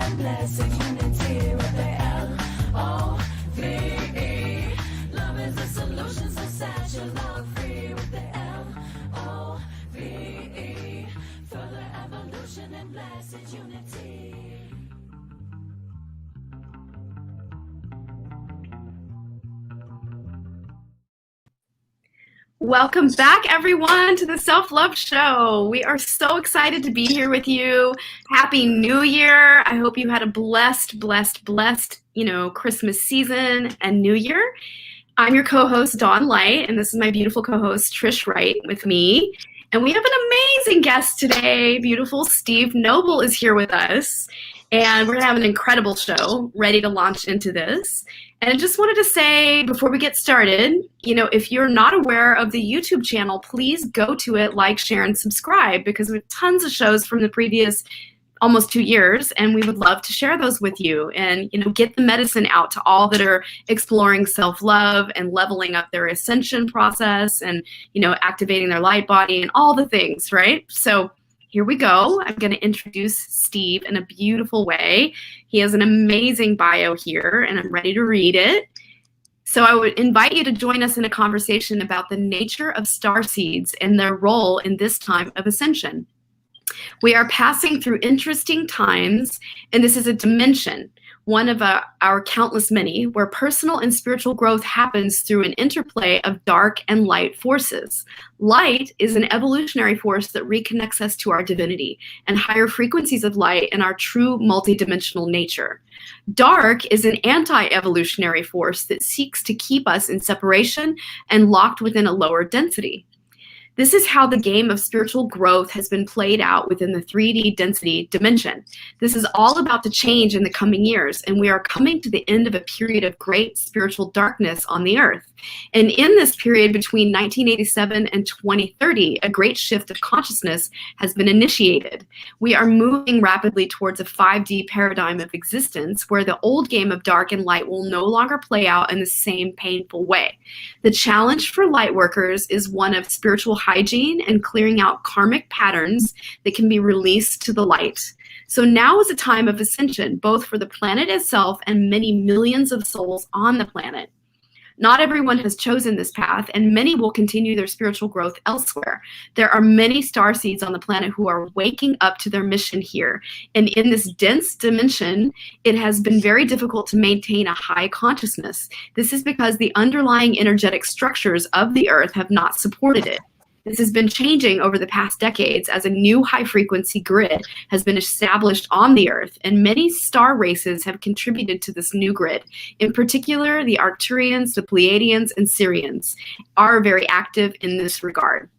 and blessed unity with the L-O-V-E. Love is the solution, so set your love free with the L-O-V-E. Further evolution and blessed unity. Welcome back, everyone, to the Self-Love Show. We are so excited to be here with you. Happy New Year. I hope you had a blessed, Christmas season and New Year. I'm your co-host, Dawn Light, and this is my beautiful co-host, Trish Wright, with me. And we have an amazing guest today. Beautiful Steve Nobel is here with us. And we're going to have an incredible show ready to launch into this. And I just wanted to say before we get started, if you're not aware of the YouTube channel, please go to it, like, share, and subscribe, because we have tons of shows from the previous almost 2 years, and we would love to share those with you and, get the medicine out to all that are exploring self-love and leveling up their ascension process and, activating their light body and all the things, right? So here we go. I'm going to introduce Steve in a beautiful way. He has an amazing bio here, and I'm ready to read it. So I would invite you to join us in a conversation about the nature of starseeds and their role in this time of ascension. We are passing through interesting times, and this is a dimension, one of our countless many, where personal and spiritual growth happens through an interplay of dark and light forces. Light is an evolutionary force that reconnects us to our divinity and higher frequencies of light and our true multidimensional nature. Dark is an anti-evolutionary force that seeks to keep us in separation and locked within a lower density. This is how the game of spiritual growth has been played out within the 3D density dimension. This is all about to change in the coming years, and we are coming to the end of a period of great spiritual darkness on the earth. And in this period between 1987 and 2030, a great shift of consciousness has been initiated. We are moving rapidly towards a 5D paradigm of existence where the old game of dark and light will no longer play out in the same painful way. The challenge for lightworkers is one of spiritual hygiene and clearing out karmic patterns that can be released to the light. So now is a time of ascension, both for the planet itself and many millions of souls on the planet. Not everyone has chosen this path, and many will continue their spiritual growth elsewhere. There are many starseeds on the planet who are waking up to their mission here. And in this dense dimension, it has been very difficult to maintain a high consciousness. This is because the underlying energetic structures of the earth have not supported it. This has been changing over the past decades as a new high-frequency grid has been established on the Earth, and many star races have contributed to this new grid. In particular, the Arcturians, the Pleiadians, and Sirians are very active in this regard.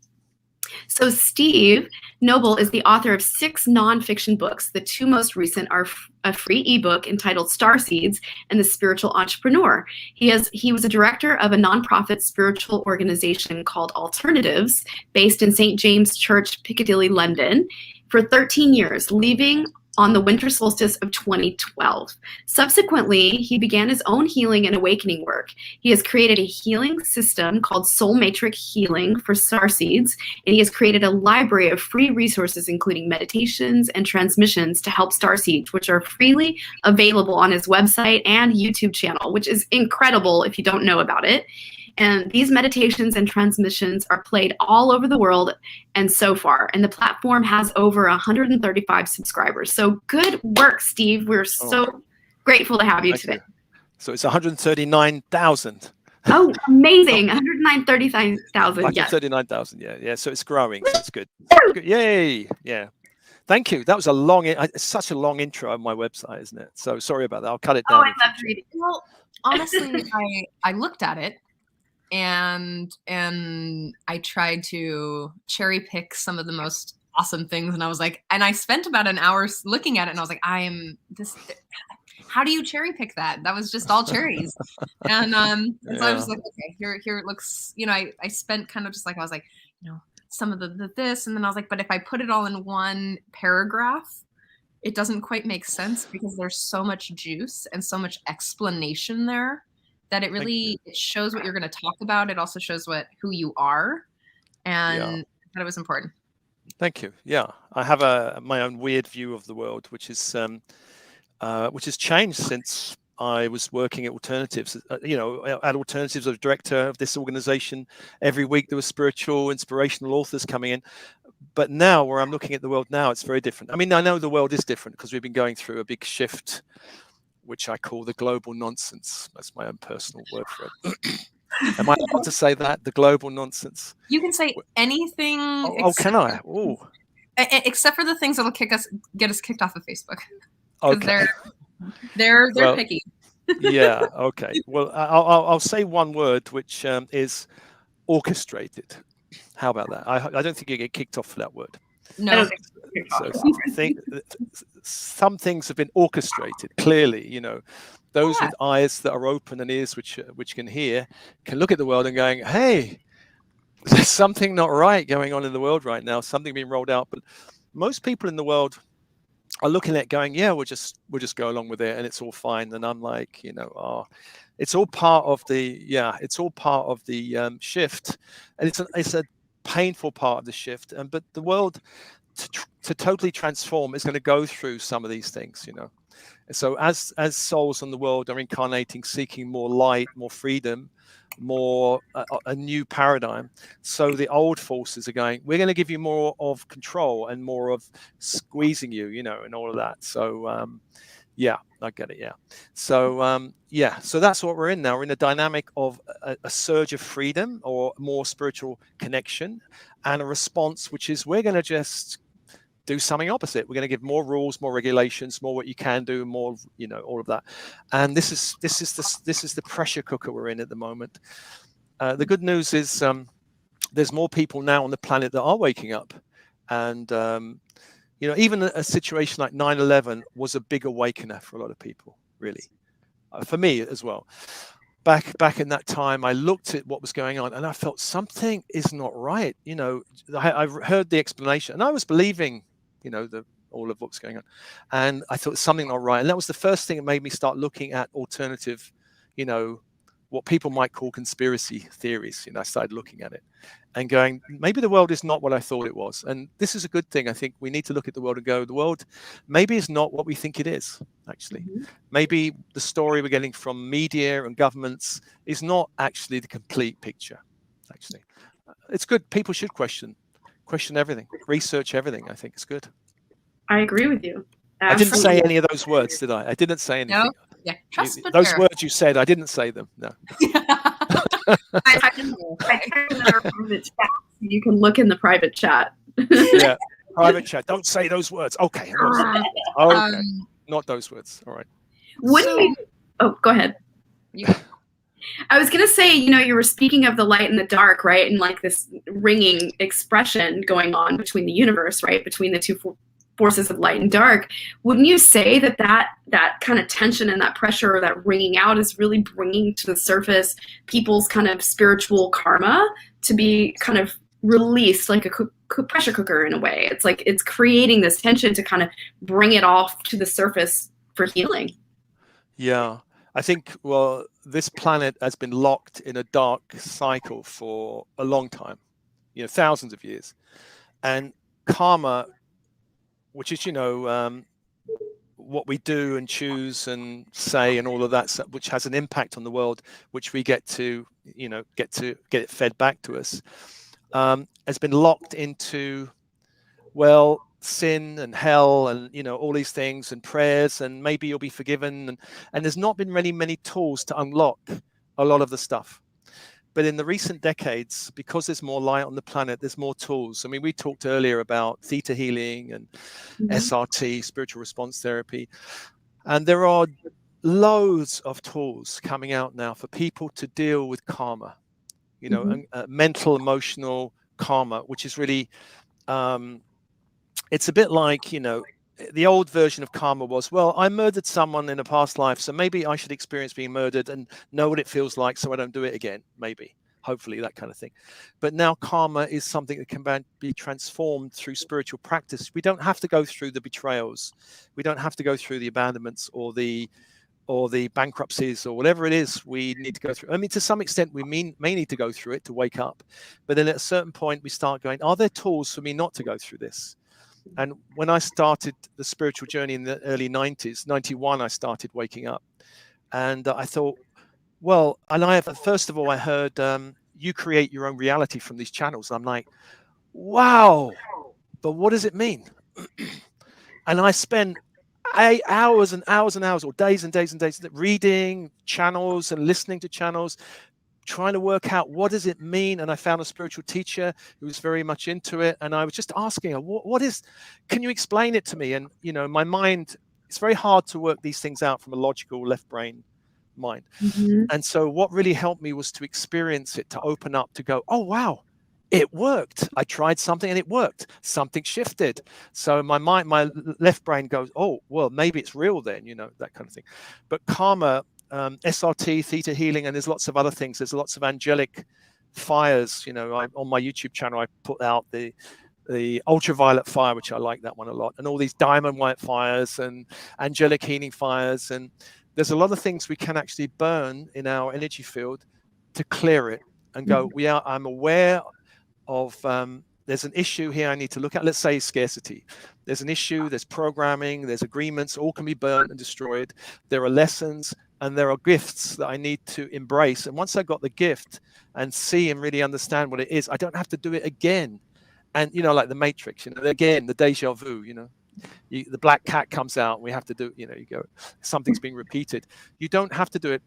So Steve Nobel is the author of 6 nonfiction books. The 2 most recent are a free ebook entitled Starseeds and The Spiritual Entrepreneur. He was a director of a nonprofit spiritual organization called Alternatives, based in St. James Church, Piccadilly, London, for 13 years, leaving on the winter solstice of 2012. Subsequently, he began his own healing and awakening work. He has created a healing system called Soul Matrix Healing for Starseeds, and he has created a library of free resources, including meditations and transmissions to help Starseeds, which are freely available on his website and YouTube channel, which is incredible if you don't know about it. And these meditations and transmissions are played all over the world and so far. And the platform has over 135 subscribers. So good work, Steve. We're so grateful to have you today. So it's 139,000. Oh, amazing. 139,000. 139,000, yeah. So it's growing. So it's good. Good. Yay. Yeah. Thank you. That was it's such a long intro on my website, isn't it? So sorry about that. I'll cut it down. Oh, I love reading. Well, honestly, I looked at it. And I tried to cherry pick some of the most awesome things. And I was like, and I spent about an hour looking at it, and I was like, how do you cherry pick that? That was just all cherries. And so I was like, okay, here it looks, I spent kind of just like, I was like, some of the this, and then I was like, but if I put it all in one paragraph, it doesn't quite make sense because there's so much juice and so much explanation there. That it really it shows what you're going to talk about. It also shows who you are, and that it was important. Thank you. Yeah, I have my own weird view of the world, which is which has changed since I was working at Alternatives. At Alternatives, I was director of this organization. Every week there were spiritual, inspirational authors coming in. But now, where I'm looking at the world now, it's very different. I mean, I know the world is different because we've been going through a big shift, which I call the global nonsense. That's my own personal word for it. Am I allowed to say that? The global nonsense? You can say anything. Oh, can I? Oh, except for the things that'll get us kicked off of Facebook. okay. They're Well, picky. Yeah. Okay. Well, I'll say one word, which is orchestrated. How about that? I don't think you get kicked off for that word. No. So some things have been orchestrated clearly. Those with eyes that are open and ears which can hear can look at the world and going, hey, there's something not right going on in the world right now, something being rolled out. But most people in the world are looking at it going, yeah, we'll just go along with it and it's all fine. And I'm like, it's all part of the shift, and it's a painful part of the shift. But the world to totally transform is going to go through some of these things, So as souls in the world are incarnating, seeking more light, more freedom, more a new paradigm, so the old forces are going, we're going to give you more of control and more of squeezing you, and all of that. So yeah, I get it. Yeah. So so that's what we're in now. We're in a dynamic of a surge of freedom or more spiritual connection, and a response which is we're going to just do something opposite. We're going to give more rules, more regulations, more what you can do, more, all of that. And this is the pressure cooker we're in at the moment. The good news is there's more people now on the planet that are waking up, and even a situation like 9/11 was a big awakener for a lot of people, really, for me as well. Back in that time, I looked at what was going on and I felt something is not right. I heard the explanation and I was believing, all of what's going on, and I thought something not right. And that was the first thing that made me start looking at alternative, what people might call conspiracy theories. I started looking at it and going, maybe the world is not what I thought it was. And this is a good thing. I think we need to look at the world and go, the world maybe is not what we think it is, actually. Mm-hmm. Maybe the story we're getting from media and governments is not actually the complete picture, actually. It's good. People should question everything, research everything. I think it's good. I agree with you. I didn't say any of those words, did I? I didn't say anything. No? Yeah, trust those words you said, I didn't say them. No. I you can look in the private chat. Yeah, private chat. Don't say those words. Okay. Okay. Not those words. All right. Oh, go ahead. I was going to say, you were speaking of the light and the dark, right? And like this ringing expression going on between the universe, right? Between the two forces of light and dark. Wouldn't you say that kind of tension and that pressure or that ringing out is really bringing to the surface people's kind of spiritual karma to be kind of released like a pressure cooker in a way? It's like it's creating this tension to kind of bring it off to the surface for healing. Yeah. I think, this planet has been locked in a dark cycle for a long time, thousands of years. And karma, which is, what we do and choose and say and all of that, which has an impact on the world, which we get to get it fed back to us, has been locked into, sin and hell and all these things and prayers and maybe you'll be forgiven, and there's not been really many tools to unlock a lot of the stuff. But in the recent decades, because there's more light on the planet, there's more tools. I mean, we talked earlier about theta healing and SRT, spiritual response therapy, and there are loads of tools coming out now for people to deal with karma, mental, emotional karma, which is really it's a bit like, the old version of karma was, I murdered someone in a past life, so maybe I should experience being murdered and know what it feels like so I don't do it again, maybe, hopefully, that kind of thing. But now karma is something that can be transformed through spiritual practice. We don't have to go through the betrayals. We don't have to go through the abandonments or the bankruptcies or whatever it is we need to go through. I mean, to some extent, we may need to go through it to wake up. But then at a certain point, we start going, are there tools for me not to go through this? And when I started the spiritual journey in the early 90s, 91, I started waking up. And I thought, well, and first of all, I heard you create your own reality from these channels. I'm like, wow, but what does it mean? And I spent hours and hours and hours, or days and days and days, reading channels and listening to channels, trying to work out what does it mean. And I found a spiritual teacher who was very much into it, and I was just asking her, what is, can you explain it to me? And you know, my mind, it's very hard to work these things out from a logical left brain mind. And so what really helped me was to experience it, to open up, to go, oh wow, it worked. I tried something and it worked. Something shifted. So my mind, my left brain goes, oh well, maybe it's real then, you know, that kind of thing. But karma, SRT, theta healing, and there's lots of other things. There's lots of angelic fires. You know, on my YouTube channel, I put out the ultraviolet fire, which I like that one a lot, and all these diamond white fires and angelic healing fires. And there's a lot of things we can actually burn in our energy field to clear it and go, I'm aware of, there's an issue here I need to look at. Let's say scarcity. There's an issue, there's programming, there's agreements, all can be burnt and destroyed. There are lessons and there are gifts that I need to embrace. And once I got the gift and see and really understand what it is, I don't have to do it again. And, you know, like the Matrix, you know, again, the deja vu, you know. The black cat comes out, we have to do, you know, you go, something's being repeated. You don't have to do it.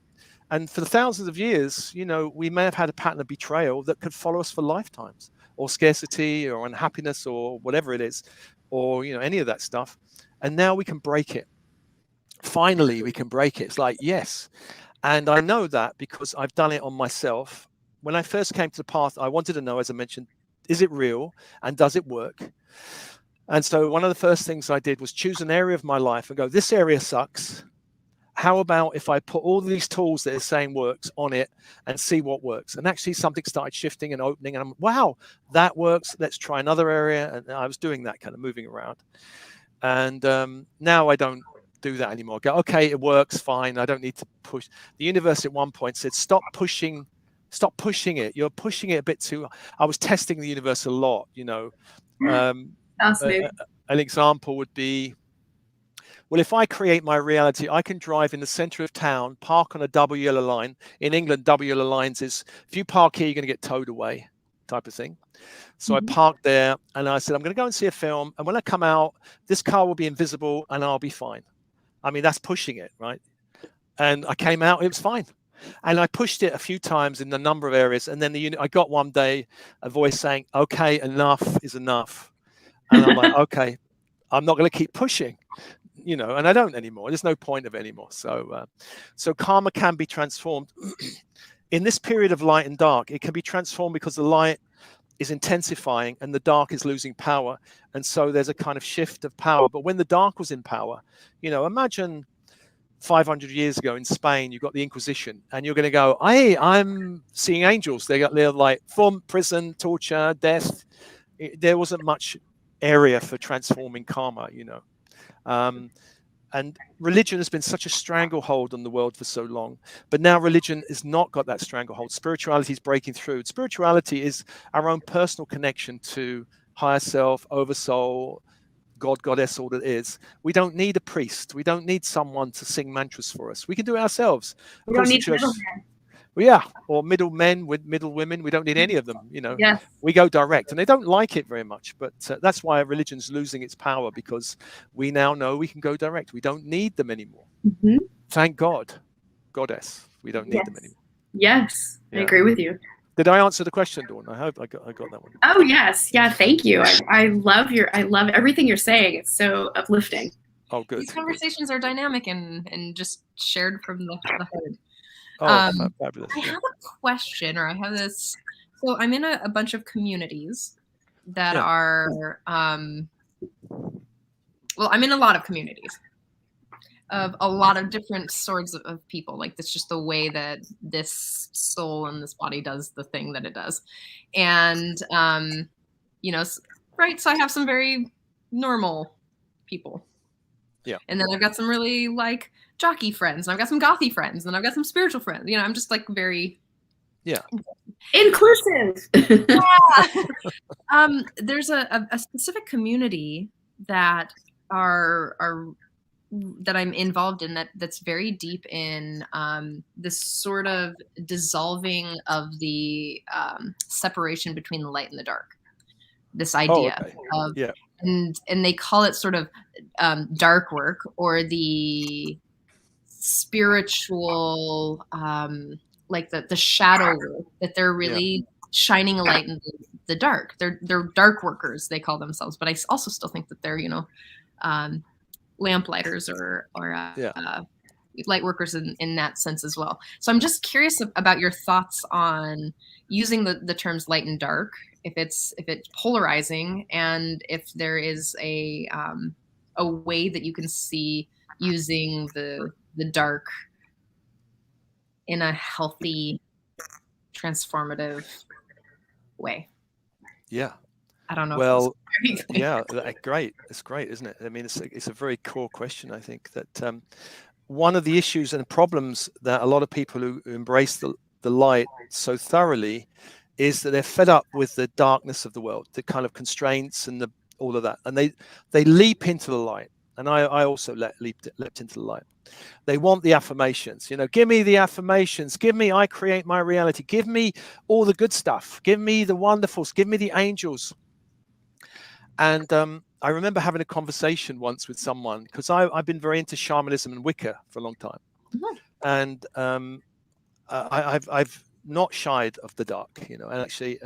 And for the thousands of years, you know, we may have had a pattern of betrayal that could follow us for lifetimes, or scarcity or unhappiness or whatever it is, or, you know, any of that stuff. And now we can break it. Finally, we can break it. It's like, yes. And I know that because I've done it on myself. When I first came to the path, I wanted to know, as I mentioned, is it real and does it work? And so one of the first things I did was choose an area of my life and go, this area sucks. How about if I put all these tools that are saying works on it and see what works? And actually something started shifting and opening, and I'm, wow, that works. Let's try another area. And I was doing that, kind of moving around. And now I don't do that anymore. Go, okay, it works, fine. I don't need to push. The universe at one point said, stop pushing it. You're pushing it a bit too. I was testing the universe a lot, you know. An example would be, well, if I create my reality, I can drive in the center of town, park on a double yellow line. In England, double yellow lines is, if you park here, you're going to get towed away, type of thing. So I parked there and I said, I'm going to go and see a film. And when I come out, this car will be invisible and I'll be fine. I mean, that's pushing it, right? And I came out, it was fine. And I pushed it a few times in a number of areas. And then I got one day a voice saying, okay, enough is enough. And I'm like, okay, I'm not going to keep pushing, you know, and I don't anymore. There's no point of it anymore. So, so karma can be transformed. In this period of light and dark, it can be transformed because the light is intensifying and the dark is losing power. And so there's a kind of shift of power. But when the dark was in power, you know, imagine 500 years ago in Spain, you got the Inquisition, and you're going to go, hey, I'm seeing angels. They're like from prison, torture, death. There wasn't much area for transforming karma, you know. And religion has been such a stranglehold on the world for so long, but now religion has not got that stranglehold. Spirituality is breaking through. Spirituality is our own personal connection to higher self, oversoul, God, goddess, all that is. We don't need a priest. We don't need someone to sing mantras for us. We can do it ourselves. We don't need middlemen. Well, yeah, or middle men with middle women. We don't need any of them, you know. Yes. We go direct, and they don't like it very much. But that's why religion's losing its power, because we now know we can go direct. We don't need them anymore. Thank God, goddess. We don't need them anymore. Yes, Yeah. I agree with you. Did I answer the question, Dawn? I hope I got that one. Oh yes, yeah. Thank you. I love everything you're saying. It's so uplifting. Oh, good. These conversations are dynamic and just shared from the heart. Oh, fabulous. I have a question, or I have this. So I'm in a bunch of communities that are, well, I'm in a lot of communities of a lot of different sorts of people. Like, that's just the way that this soul and this body does the thing that it does. And, you know, right. So I have some very normal people. Yeah. And then I've got some really like jockey friends, and I've got some gothy friends, and I've got some spiritual friends. You know, I'm just like very inclusive. There's a specific community that are that I'm involved in that's very deep in this sort of dissolving of the separation between the light and the dark. This Oh, idea okay. of Yeah. and they call it sort of dark work, or the spiritual like the shadow work, that they're Yeah. really shining a light in the dark. They're dark workers, they call themselves, but I also still think that they're, you know, lamplighters or Yeah. light workers in that sense as well. So I'm just curious about your thoughts on using the terms light and dark, if it's polarizing, and if there is a way that you can see using the dark in a healthy, transformative way. Yeah. I don't know if Well, it's yeah, great. It's great, isn't it? I mean, it's a very core question. I think that one of the issues and problems that a lot of people who embrace the light so thoroughly is that they're fed up with the darkness of the world, the kind of constraints and all of that, and they leap into the light. And I also leapt into the light. They want the affirmations, you know, give me the affirmations, give me, I create my reality, give me all the good stuff, give me the wonderfuls, give me the angels. And I remember having a conversation once with someone, because I've been very into shamanism and Wicca for a long time. And I've not shied of the dark, you know, and actually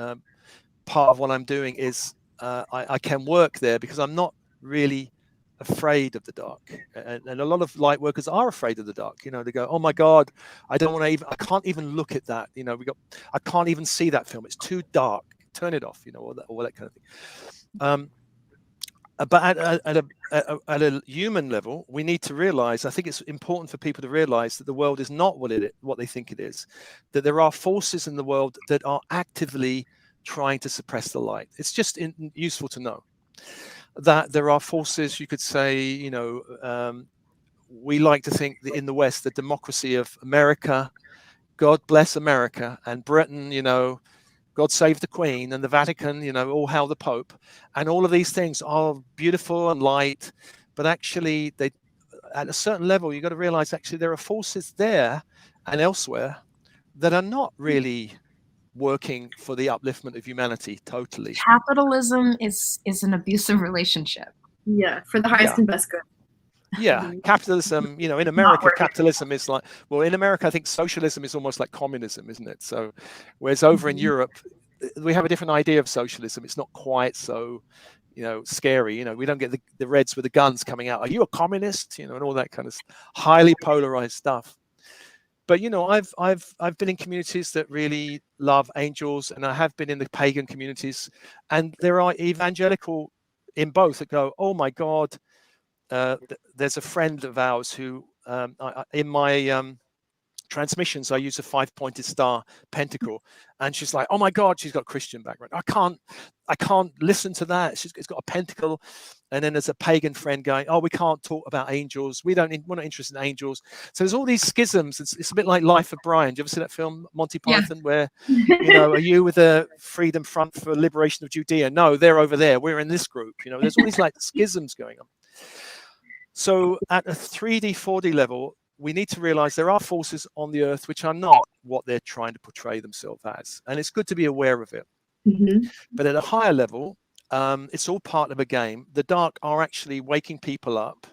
part of what I'm doing is I can work there because I'm not really afraid of the dark. And a lot of light workers are afraid of the dark. You know, they go, oh my God, I don't want to even, I can't even look at that. You know, I can't even see that film. It's too dark. Turn it off, you know, or that kind of thing. But at a human level, we need to realize, I think it's important for people to realize that the world is not what they think it is, that there are forces in the world that are actively trying to suppress the light. It's just useful to know that there are forces, you could say, you know, we like to think that in the West, the democracy of America, God bless America, and Britain, you know, God save the Queen, and the Vatican, you know, all hail the Pope, and all of these things are beautiful and light, but actually, they, at a certain level, you've got to realize actually there are forces there and elsewhere that are not really working for the upliftment of humanity totally. Capitalism is an abusive relationship. Yeah, for the highest Yeah. and best good. Yeah, capitalism, you know, in America, capitalism is like, well, in America, I think socialism is almost like communism, isn't it? So, whereas over in Europe, we have a different idea of socialism. It's not quite so, you know, scary. You know, we don't get the Reds with the guns coming out. Are you a communist? You know, and all that kind of highly polarized stuff. But you know, I've been in communities that really love angels, and I have been in the pagan communities, and there are evangelical in both that go, oh my God. There's a friend of ours who, in my transmissions, I use a 5-pointed star pentacle, and she's like, "Oh my God, she's got a Christian background. I can't listen to that. It's got a pentacle." And then there's a pagan friend going, "Oh, we can't talk about angels. We're not interested in angels." So there's all these schisms. It's a bit like Life of Brian. Do you ever see that film, Monty Python, where, you know, are you with the Freedom Front for Liberation of Judea? No, they're over there. We're in this group. You know, there's all these like schisms going on. So at a 3D, 4D level, we need to realize there are forces on the earth which are not what they're trying to portray themselves as. And it's good to be aware of it. But at a higher level, it's all part of a game. The dark are actually waking people up.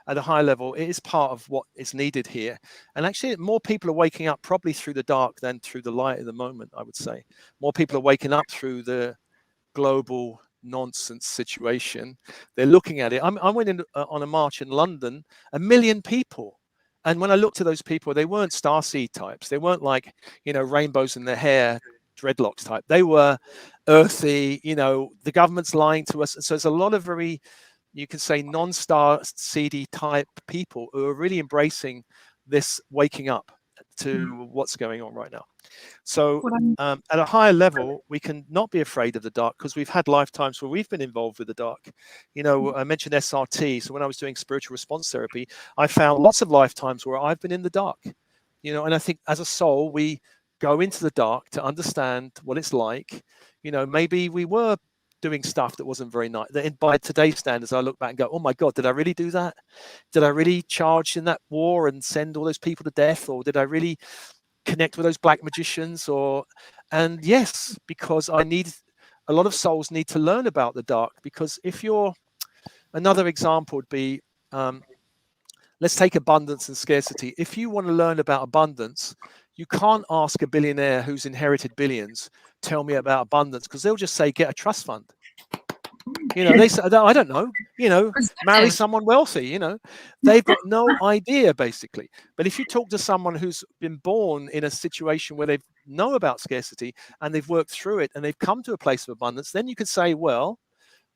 At a high level, it is part of what is needed here. And actually, more people are waking up probably through the dark than through the light at the moment, I would say. More people are waking up through the global nonsense situation. They're looking at it. I went in on a march in London, 1 million people. And when I looked at those people, they weren't starseed types. They weren't like, you know, rainbows in their hair, dreadlocks type. They were earthy, you know, the government's lying to us. So there's a lot of very, you can say, non-starseedy type people who are really embracing this waking up to what's going on right now. So at a higher level, we can not be afraid of the dark because we've had lifetimes where we've been involved with the dark. You know, I mentioned SRT. So when I was doing spiritual response therapy, I found lots of lifetimes where I've been in the dark, you know, and I think as a soul, we go into the dark to understand what it's like. You know, maybe we were doing stuff that wasn't very nice. By today's standards, I look back and go, oh my God, did I really do that? Did I really charge in that war and send all those people to death? Or did I really connect with those black magicians? And yes, because a lot of souls need to learn about the dark, because another example would be, let's take abundance and scarcity. If you want to learn about abundance, you can't ask a billionaire who's inherited billions, tell me about abundance, because they'll just say, get a trust fund. They say, I don't know, marry someone wealthy, they've got no idea, basically. But if you talk to someone who's been born in a situation where they know about scarcity and they've worked through it and they've come to a place of abundance, then you could say, well,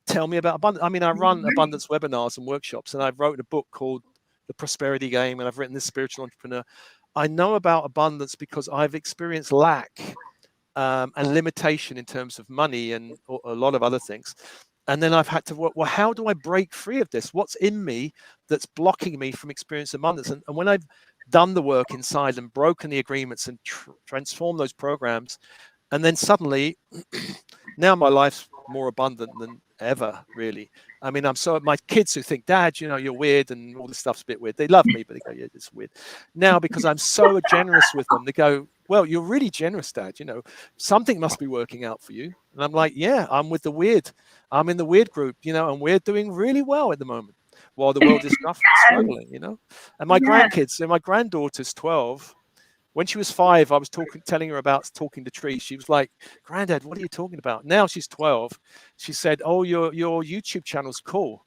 tell me about abundance. I mean, I run abundance webinars and workshops, and I've wrote a book called The Prosperity Game, and I've written this Spiritual Entrepreneur. I know about abundance because I've experienced lack and limitation in terms of money and a lot of other things. And then I've had to work, well, how do I break free of this? What's in me that's blocking me from experiencing abundance? And when I've done the work inside and broken the agreements and transformed those programs, and then suddenly, now my life's more abundant than ever, really. I mean, my kids who think, Dad, you're weird and all this stuff's a bit weird. They love me, but they go, yeah, it's weird. Now, because I'm so generous with them, they go, well, you're really generous, Dad. Something must be working out for you. And I'm like, yeah, I'm with the weird. I'm in the weird group, and we're doing really well at the moment while the world is struggling, And my grandkids, my granddaughter's 12. When she was 5, I was telling her about talking to trees. She was like, Granddad, what are you talking about? Now she's 12. She said, oh, your YouTube channel's cool.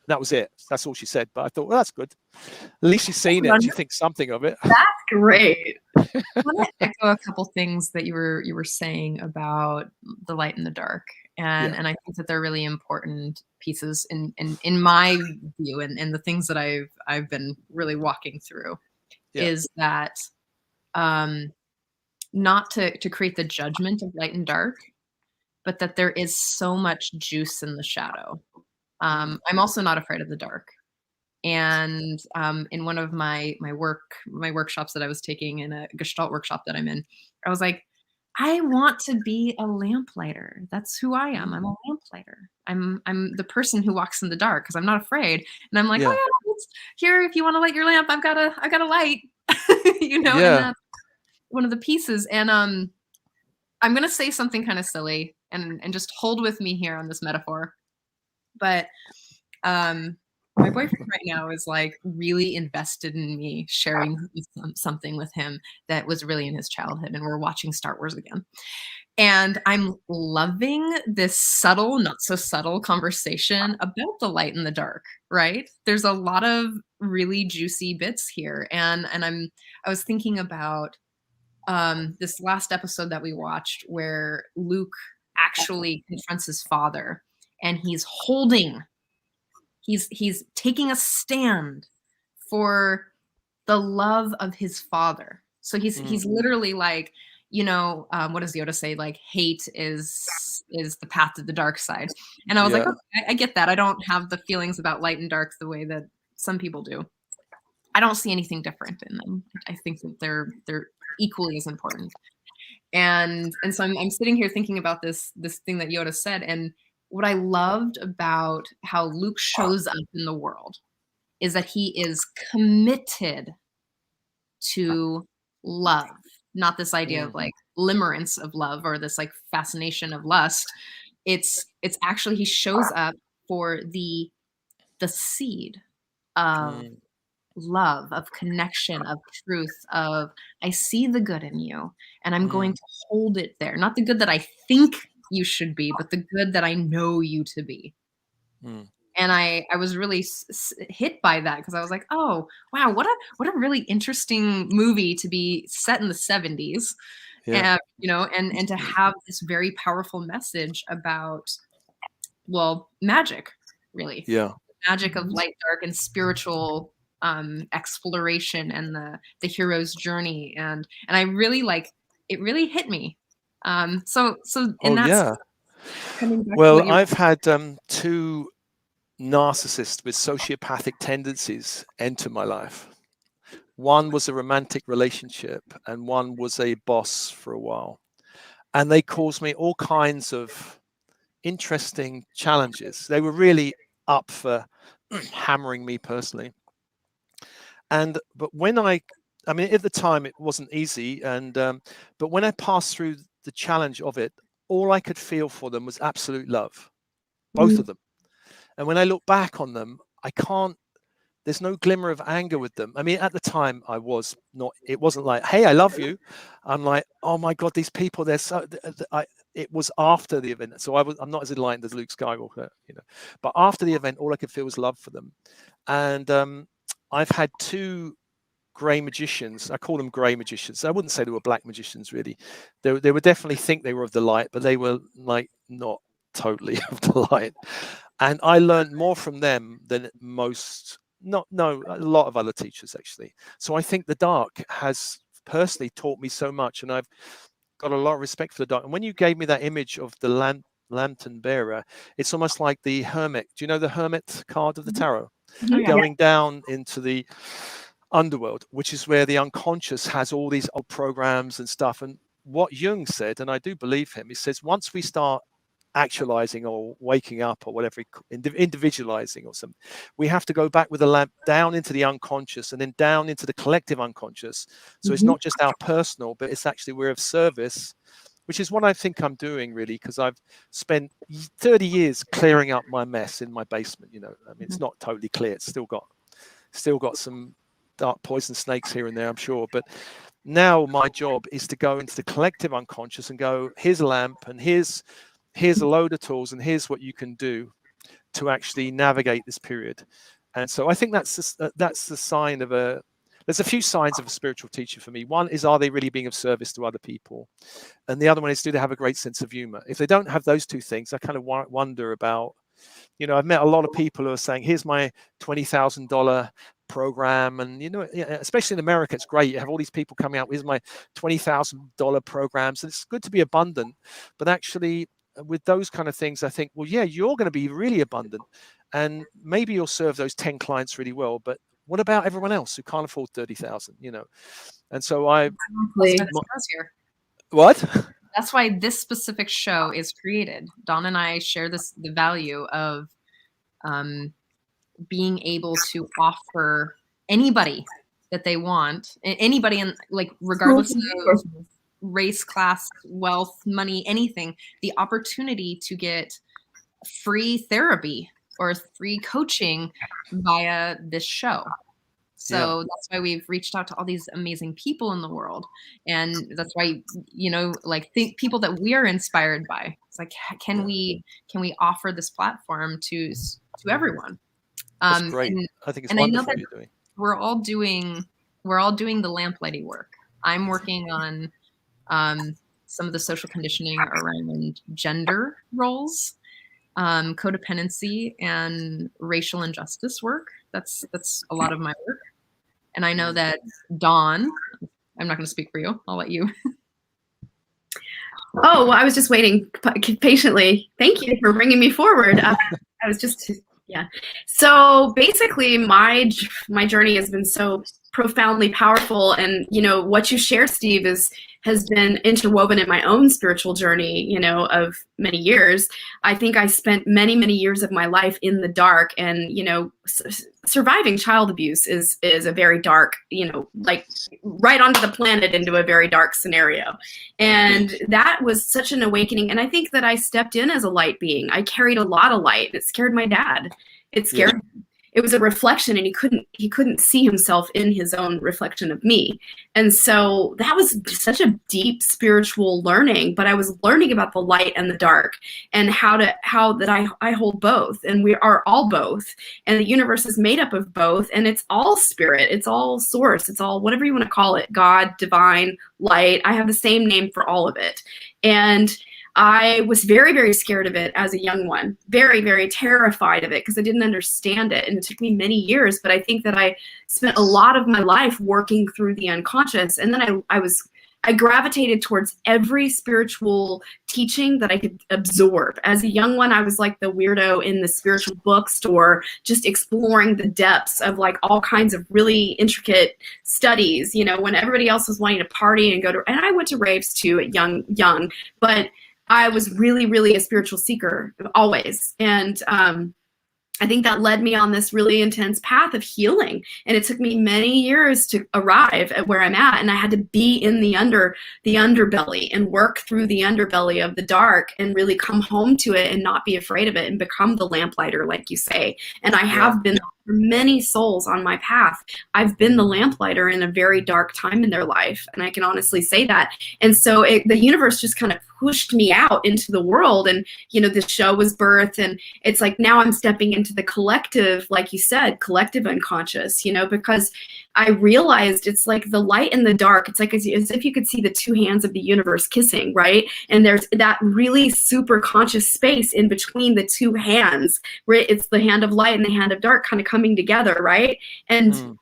That was it. That's all she said. But I thought, well, that's good. At least she's seen it. She thinks something of it. That's great. I want to echo a couple things that you were saying about the light and the dark. And I think that they're really important pieces in my view, and the things that I've been really walking through is that not to create the judgment of light and dark, but that there is so much juice in the shadow. I'm also not afraid of the dark. And in one of my workshops that I was taking, in a Gestalt workshop that I'm in, I was like, I want to be a lamplighter. That's who I am. I'm a lamplighter. I'm the person who walks in the dark because I'm not afraid. And I'm like, oh yeah, it's here. If you want to light your lamp, I've got a light. And that's one of the pieces. And I'm gonna say something kind of silly and just hold with me here on this metaphor. But my boyfriend right now is like really invested in me sharing something with him that was really in his childhood, and we're watching Star Wars again. And I'm loving this subtle, not so subtle conversation about the light and the dark, right? There's a lot of really juicy bits here. And I was thinking about this last episode that we watched where Luke actually confronts his father, and he's taking a stand for the love of his father. So he's literally like, what does Yoda say? Like, hate is the path to the dark side. And I was like, okay, I get that. I don't have the feelings about light and dark the way that some people do. I don't see anything different in them. I think that they're equally as important. And so I'm sitting here thinking about this thing that Yoda said, and what I loved about how Luke shows up in the world is that he is committed to love, not this idea of like limerence of love or this like fascination of lust. It's actually, he shows up for the seed of love, of connection, of truth, of I see the good in you and I'm going to hold it there. Not the good that I think you should be, but the good that I know you to be. And I was really hit by that, because I was like, oh wow, what a really interesting movie to be set in the 70s. And and to have this very powerful message about, well, magic, really. Magic of light, dark, and spiritual exploration, and the hero's journey, and I really it really hit me. So well, I've had 2 narcissists with sociopathic tendencies enter my life. One was a romantic relationship, and one was a boss for a while, and they caused me all kinds of interesting challenges. They were really up for hammering me personally. But when I mean, at the time it wasn't easy, but when I passed through the challenge of it, all I could feel for them was absolute love, both of them. And when I look back on them, there's no glimmer of anger with them. I mean, at the time it wasn't like, hey, I love you. I'm like, oh my God, these people, it was after the event. So I'm not as enlightened as Luke Skywalker, but after the event, all I could feel was love for them. And I've had two gray magicians. I call them gray magicians. I wouldn't say they were black magicians, really. They would definitely think they were of the light, but they were like not totally of the light. And I learned more from them than a lot of other teachers, actually. So I think the dark has personally taught me so much, and I've got a lot of respect for the dark. And when you gave me that image of the lantern bearer, it's almost like the hermit. Do you know the hermit card of the tarot? Going down into the underworld, which is where the unconscious has all these old programs and stuff. And what Jung said, and I do believe him, he says once we start actualizing or waking up or whatever, individualizing or something, we have to go back with the lamp down into the unconscious and then down into the collective unconscious. So it's not just our personal, but it's actually we're of service, which is what I think I'm doing, really, because I've spent 30 years clearing up my mess in my basement. I mean, it's not totally clear. It's still got some dark poison snakes here and there, I'm sure. But now my job is to go into the collective unconscious and go, here's a lamp, and here's a load of tools, and here's what you can do to actually navigate this period. And so I think that's the sign of there's a few signs of a spiritual teacher for me. One is, are they really being of service to other people? And the other one is, do they have a great sense of humor? If they don't have those two things, I kind of wonder about, I've met a lot of people who are saying, here's my $20,000 program. And, especially in America, it's great. You have all these people coming out, here's my $20,000 programs. And it's good to be abundant. But actually, with those kind of things, I think, well, yeah, you're going to be really abundant. And maybe you'll serve those 10 clients really well. But what about everyone else who can't afford 30,000, And so What? That's why this specific show is created. Dawn and I share the value of being able to offer anybody that they want, anybody, in regardless of race, class, wealth, money, anything, the opportunity to get free therapy or free coaching via this show. So that's why we've reached out to all these amazing people in the world. And that's why, people that we are inspired by. It's like, can we offer this platform to everyone? That's great. I think it's wonderful what you're doing. We're all doing the lamplighting work. I'm working on some of the social conditioning around gender roles, codependency, and racial injustice work. That's a lot of my work. And I know that Dawn, I'm not going to speak for you. I'll let you. Oh, well, I was just waiting patiently. Thank you for bringing me forward. I was just, So basically, my journey has been so profoundly powerful, and what you share, Steve, has been interwoven in my own spiritual journey, of many years. I think I spent many, many years of my life in the dark, and surviving child abuse is a very dark, right onto the planet into a very dark scenario. And that was such an awakening. And I think that I stepped in as a light being. I carried a lot of light. It scared my dad. It scared him. It was a reflection, and he couldn't see himself in his own reflection of me. And so that was such a deep spiritual learning, but I was learning about the light and the dark, and how that I hold both, and we are all both, and the universe is made up of both, and it's all spirit, it's all source, it's all whatever you want to call it, God, divine, light. I have the same name for all of it. And I was very, very scared of it as a young one, very, very terrified of it because I didn't understand it. And it took me many years, but I think that I spent a lot of my life working through the unconscious. And then I gravitated towards every spiritual teaching that I could absorb. As a young one, I was like the weirdo in the spiritual bookstore, just exploring the depths of all kinds of really intricate studies, when everybody else was wanting to party and and I went to raves too at young, but I was really, really a spiritual seeker always. And I think that led me on this really intense path of healing. And it took me many years to arrive at where I'm at. And I had to be in the underbelly and work through the underbelly of the dark and really come home to it and not be afraid of it and become the lamplighter, like you say. And I have been for many souls on my path. I've been the lamplighter in a very dark time in their life. And I can honestly say that. And so the universe just kind of pushed me out into the world. And, you know, this show was birthed. And it's like now I'm stepping into the collective, like you said, collective unconscious, you know, because I realized it's like the light and the dark. It's like as if you could see the two hands of the universe kissing, right? And there's that really super conscious space in between the two hands, where it's the hand of light and the hand of dark kind of coming together, right? And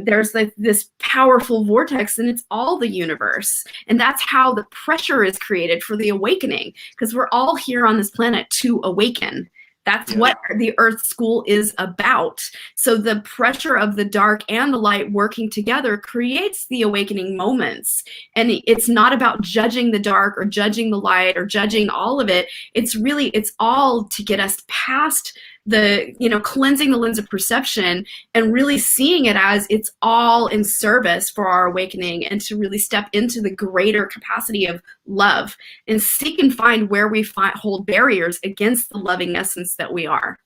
there's like this powerful vortex, and it's all the universe. And that's how the pressure is created for the awakening, because we're all here on this planet to awaken. That's what the Earth School is about. So the pressure of the dark and the light working together creates the awakening moments. And it's not about judging the dark or judging the light or judging all of it. It's all to get us past the, you know, cleansing the lens of perception and really seeing it as it's all in service for our awakening, and to really step into the greater capacity of love and seek and find where we hold barriers against the loving essence that we are.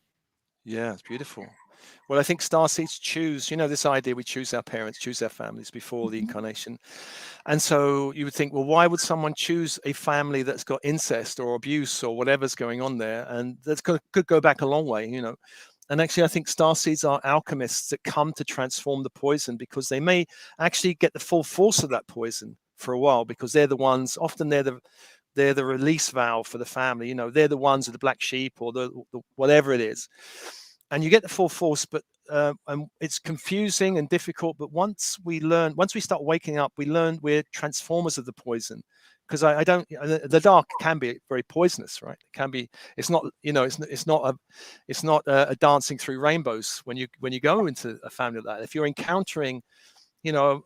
Yeah, it's beautiful. Well, I think starseeds choose, you know, this idea we choose our parents, choose our families before the incarnation. And so you would think, well, why would someone choose a family that's got incest or abuse or whatever's going on there? And that's could go back a long way, you know. And actually, I think starseeds are alchemists that come to transform the poison, because they may actually get the full force of that poison for a while, because they're the ones, often they're the release valve for the family. You know, they're the ones with the black sheep or the whatever it is. And you get the full force, but and it's confusing and difficult. But once we start waking up, we learn we're transformers of the poison. Because the dark can be very poisonous, right? It can be. It's not, you know, it's not a dancing through rainbows when you go into a family like that. If you're encountering, you know,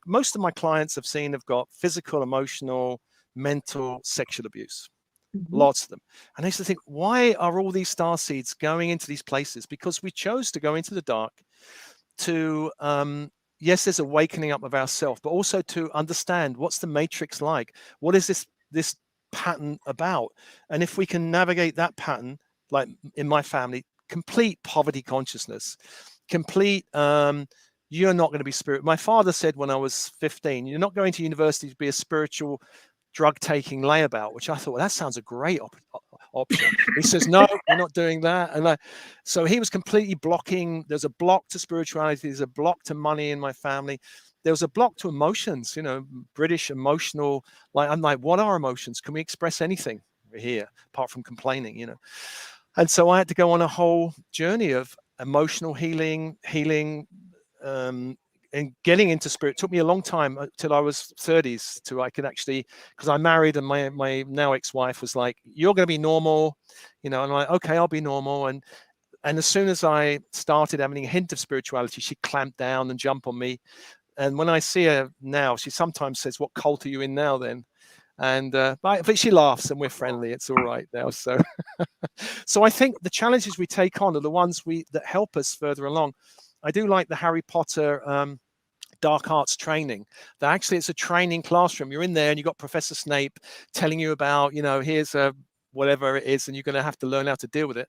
most of my clients have got physical, emotional, mental, sexual abuse. Lots of them. And I used to think, why are all these starseeds going into these places? Because we chose to go into the dark to, yes, there's awakening up of ourself, but also to understand what's the matrix like. What is this pattern about? And if we can navigate that pattern, like in my family, complete poverty consciousness, complete, you're not going to be spirit. My father said when I was 15, you're not going to university to be a spiritual drug-taking layabout, which I thought, well, that sounds a great option. He says, no, we're not doing that. And so he was completely blocking. There's a block to spirituality. There's a block to money in my family. There was a block to emotions, you know, British emotional. Like, I'm like, what are emotions? Can we express anything here apart from complaining, you know? And so I had to go on a whole journey of emotional healing, and getting into spirit. It took me a long time till I was 30s to I could actually, because I married, and my now ex-wife was like, you're going to be normal, you know, and I'm like, okay, I'll be normal. And as soon as I started having a hint of spirituality, she clamped down and jumped on me. And when I see her now, she sometimes says, what cult are you in now then? And but she laughs and we're friendly. It's all right now. So so I think the challenges we take on are the ones that help us further along. I do like the Harry Potter dark arts training. That actually it's a training classroom. You're in there and you've got Professor Snape telling you about, you know, here's whatever it is, and you're going to have to learn how to deal with it.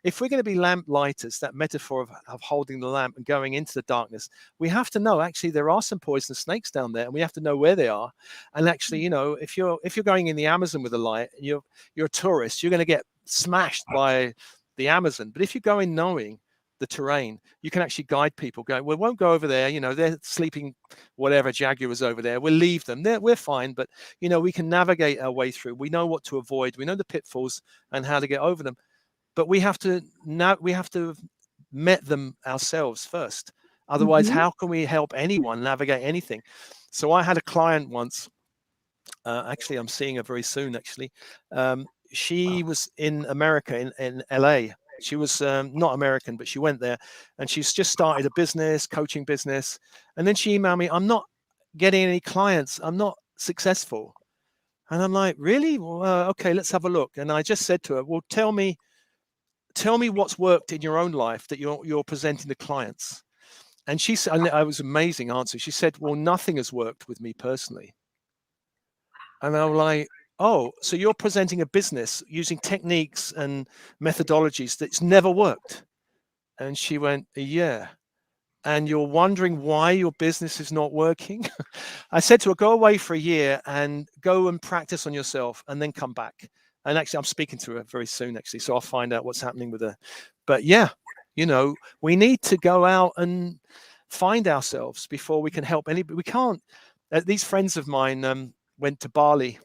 If we're going to be lamp lighters, that metaphor of holding the lamp and going into the darkness, we have to know actually there are some poisonous snakes down there, and we have to know where they are. And actually, you know, if you're going in the Amazon with a light, and you're a tourist, you're going to get smashed by the Amazon. But if you go in knowing the terrain, you can actually guide people going, we won't go over there, you know, they're sleeping whatever jaguars over there, we'll leave them there, we're fine. But you know, we can navigate our way through. We know what to avoid, we know the pitfalls and how to get over them. But we have to have met them ourselves first. Otherwise, how can we help anyone navigate anything? So I had a client once, actually I'm seeing her very soon actually. She was in America, in LA. She was not American, but she went there, and she's just started a business, coaching business. And then she emailed me, I'm not getting any clients. I'm not successful. And I'm like, really? Well, okay, let's have a look. And I just said to her, well, tell me what's worked in your own life that you're presenting to clients. And she said, and it was an amazing answer. She said, well, nothing has worked with me personally. And I'm like, oh, so you're presenting a business using techniques and methodologies that's never worked. And she went, yeah. And you're wondering why your business is not working? I said to her, go away for a year and go and practice on yourself and then come back. And actually, I'm speaking to her very soon, actually. So I'll find out what's happening with her. But yeah, we need to go out and find ourselves before we can help anybody. We can't. These friends of mine went to Bali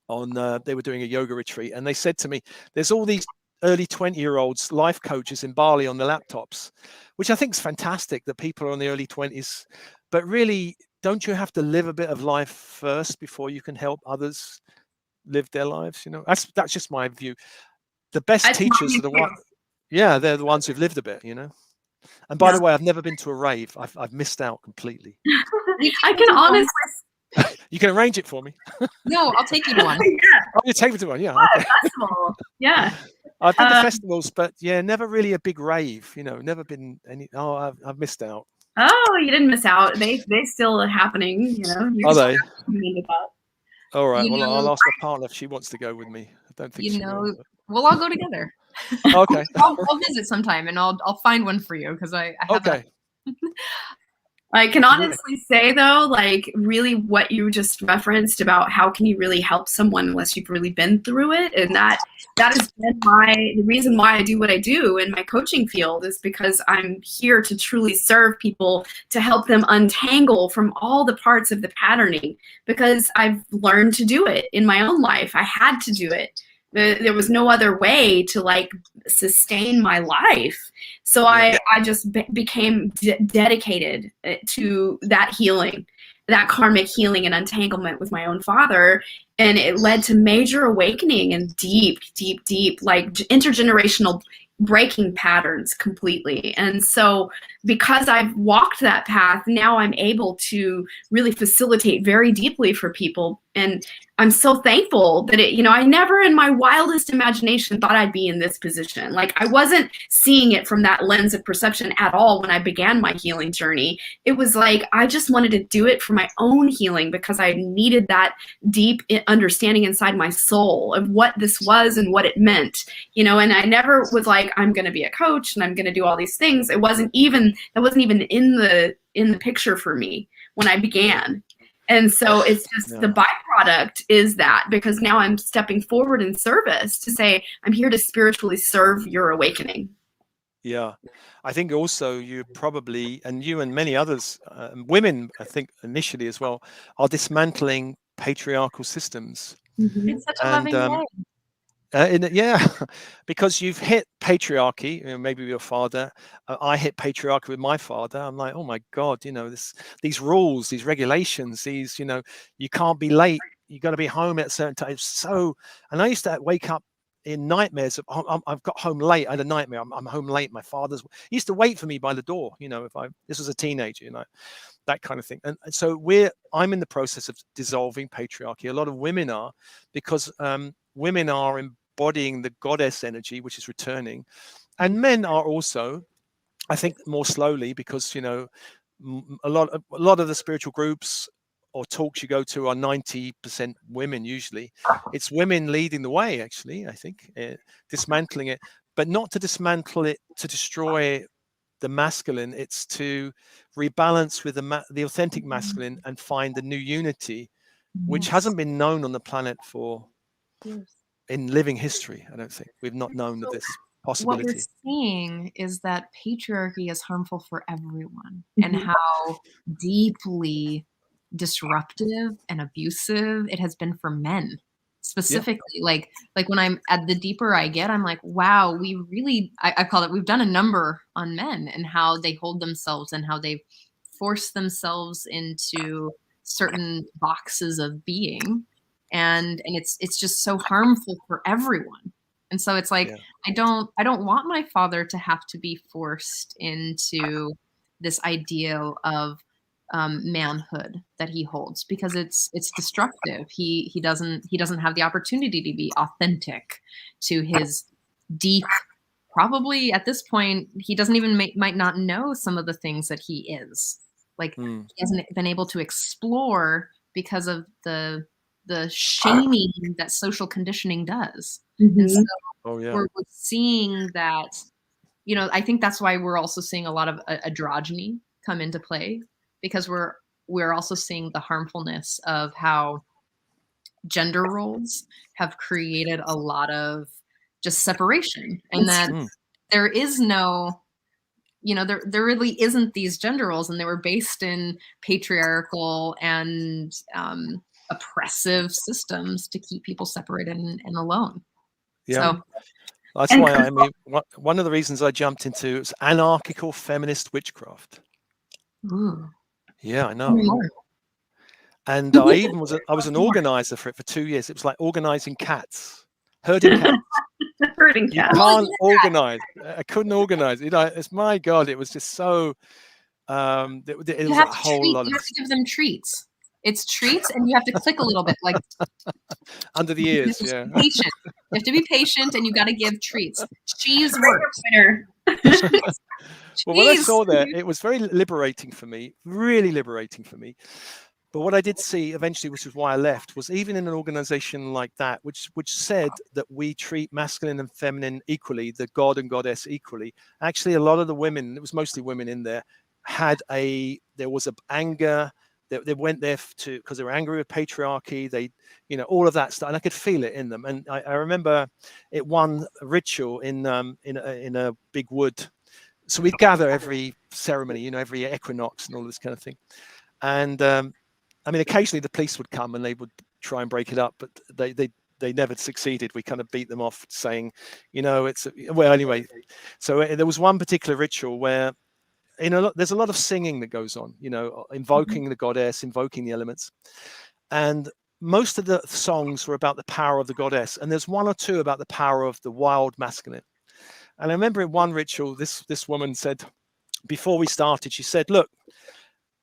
they were doing a yoga retreat, and they said to me, there's all these early 20-year-olds life coaches in Bali on the laptops, which I think is fantastic that people are in the early 20s. But really, don't you have to live a bit of life first before you can help others live their lives? That's just my view. The best teachers are the ones, they're the ones who've lived a bit, And by the way, I've neve been to a rave. I've missed out completely. I can honestly. You can arrange it for me. No, I'll take you to one. Oh, you take me to one, yeah. Okay. Festival. Yeah. I've been to festivals, but yeah, never really a big rave. Never been any. Oh, I've missed out. Oh, you didn't miss out. They still are happening. Are they? That. All right. Well, I'll ask my partner if she wants to go with me. I don't think she will. We'll all go together. Okay. I'll visit sometime, and I'll find one for you because I have okay. I can honestly say though, like really what you just referenced about how can you really help someone unless you've really been through it, and that has been the reason why I do what I do in my coaching field is because I'm here to truly serve people, to help them untangle from all the parts of the patterning, because I've learned to do it in my own life. I had to do it. There was no other way to like sustain my life. So I just became dedicated to that healing, that karmic healing and untanglement with my own father. And it led to major awakening and deep, like intergenerational breaking patterns completely. And so because I've walked that path, now I'm able to really facilitate very deeply for people. And I'm so thankful that I never in my wildest imagination thought I'd be in this position. Like I wasn't seeing it from that lens of perception at all when I began my healing journey. It was like, I just wanted to do it for my own healing because I needed that deep understanding inside my soul of what this was and what it meant, and I never was like, I'm going to be a coach and I'm going to do all these things. That wasn't even in the picture for me when I began. And so it's just the byproduct is that, because now I'm stepping forward in service to say, I'm here to spiritually serve your awakening. Yeah. I think also you probably, and you and many others, women, I think initially as well, are dismantling patriarchal systems. Mm-hmm. It's such a loving way. Because you've hit patriarchy, maybe with your father. I hit patriarchy with my father. I'm like, oh my God, these rules, these regulations, these, you can't be late. You got to be home at a certain time. And I used to wake up in nightmares of, I've got home late. I had a nightmare. I'm home late. My father's he used to wait for me by the door. If this was a teenager, that kind of thing. And so I'm in the process of dissolving patriarchy. A lot of women are, because women are embodying the goddess energy, which is returning, and men are also, I think, more slowly, because a lot of the spiritual groups or talks you go to are 90% women. Usually it's women leading the way, actually, I think, dismantling it, but not to dismantle it to destroy the masculine. It's to rebalance with the authentic masculine and find a new unity, which hasn't been known on the planet in living history. I don't think we've not known of this possibility. What we're seeing is that patriarchy is harmful for everyone, and how deeply disruptive and abusive it has been for men specifically. Like when I'm at the deeper I get, I'm like, wow, we really, I call it, we've done a number on men and how they hold themselves and how they've forced themselves into certain boxes of being. And it's just so harmful for everyone. And so it's like, I don't want my father to have to be forced into this ideal of manhood that he holds, because it's destructive. He doesn't have the opportunity to be authentic to his deep. Probably at this point, he doesn't even might not know some of the things that he is. Like he hasn't been able to explore because of the shaming that social conditioning does. And so we're seeing that, you know, I think that's why we're also seeing a lot of androgyny come into play, because we're also seeing the harmfulness of how gender roles have created a lot of just separation, and that there is no, you know, there really isn't these gender roles, and they were based in patriarchal and oppressive systems to keep people separated and alone. Yeah. So that's why, I mean, one of the reasons I jumped into it's anarchical feminist witchcraft. ooh. Yeah, I know. And I was an organizer for it for 2 years. It was like organizing cats, herding cats. Herding You cats. can't organize. I couldn't organize. You know, it's, my God, it was just so. It was a whole lot You of have to give them treats. It's treats, and you have to click a little bit, like under the ears. Yeah. Patient. You have to be patient, and you got to give treats. Cheese works. Well, when I saw that, it was very liberating for me, really liberating for me. But what I did see eventually, which is why I left, was even in an organization like that, which said that we treat masculine and feminine equally, the god and goddess equally. Actually, a lot of the women, it was mostly women in there, there was a anger. They went there because they were angry with patriarchy. They, you know, all of that stuff, and I could feel it in them. And I remember it one ritual in a big wood. So we'd gather every ceremony, you know, every equinox and all this kind of thing. And I mean, occasionally the police would come and they would try and break it up, but they never succeeded. We kind of beat them off, saying, you know, well, anyway. So there was one particular ritual where, you know, there's a lot of singing that goes on, you know, invoking the goddess, invoking the elements. And most of the songs were about the power of the goddess. And there's one or two about the power of the wild masculine. And I remember in one ritual, this woman said, before we started, she said, look,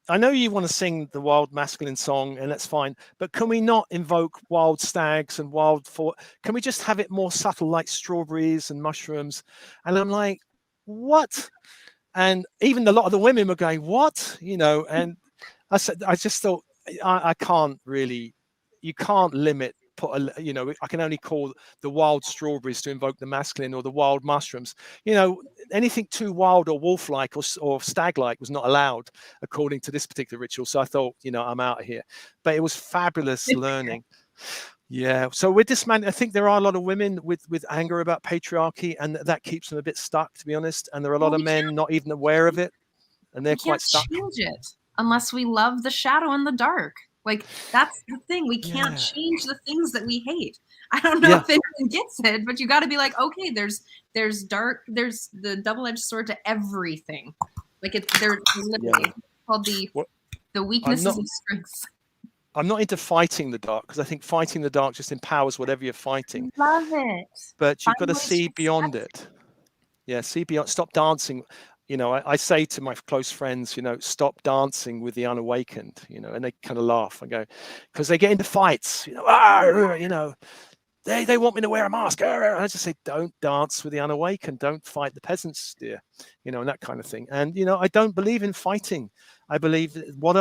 I know you want to sing the wild masculine song, and that's fine, but can we not invoke wild stags and can we just have it more subtle, like strawberries and mushrooms? And I'm like, what? And even a lot of the women were going, what? You know, and I just thought, I can't really, you can't limit, you know, I can only call the wild strawberries to invoke the masculine, or the wild mushrooms. You know, anything too wild or wolf-like or stag-like was not allowed according to this particular ritual. So I thought, you know, I'm out of here. But it was fabulous learning. Yeah. So with Dismantling, I think there are a lot of women with anger about patriarchy, and that keeps them a bit stuck, to be honest. And there are a lot of men not even aware of it, and they're quite stuck. Change it unless we love the shadow and the dark. Like, that's the thing. We can't change the things that we hate. I don't know if anyone gets it, but you got to be like, okay, there's dark, there's the double-edged sword to everything. Like, they're literally called the weaknesses and strengths. I'm not into fighting the dark, because I think fighting the dark just empowers whatever you're fighting. Love it. But you've got to see beyond it. Yeah, see beyond. Stop dancing. You know, I say to my close friends, you know, stop dancing with the unawakened, you know, and they kind of laugh. I go, because they get into fights, you know, they want me to wear a mask. I just say, don't dance with the unawakened. Don't fight the peasants, dear, you know, and that kind of thing. And, you know, I don't believe in fighting. I believe that what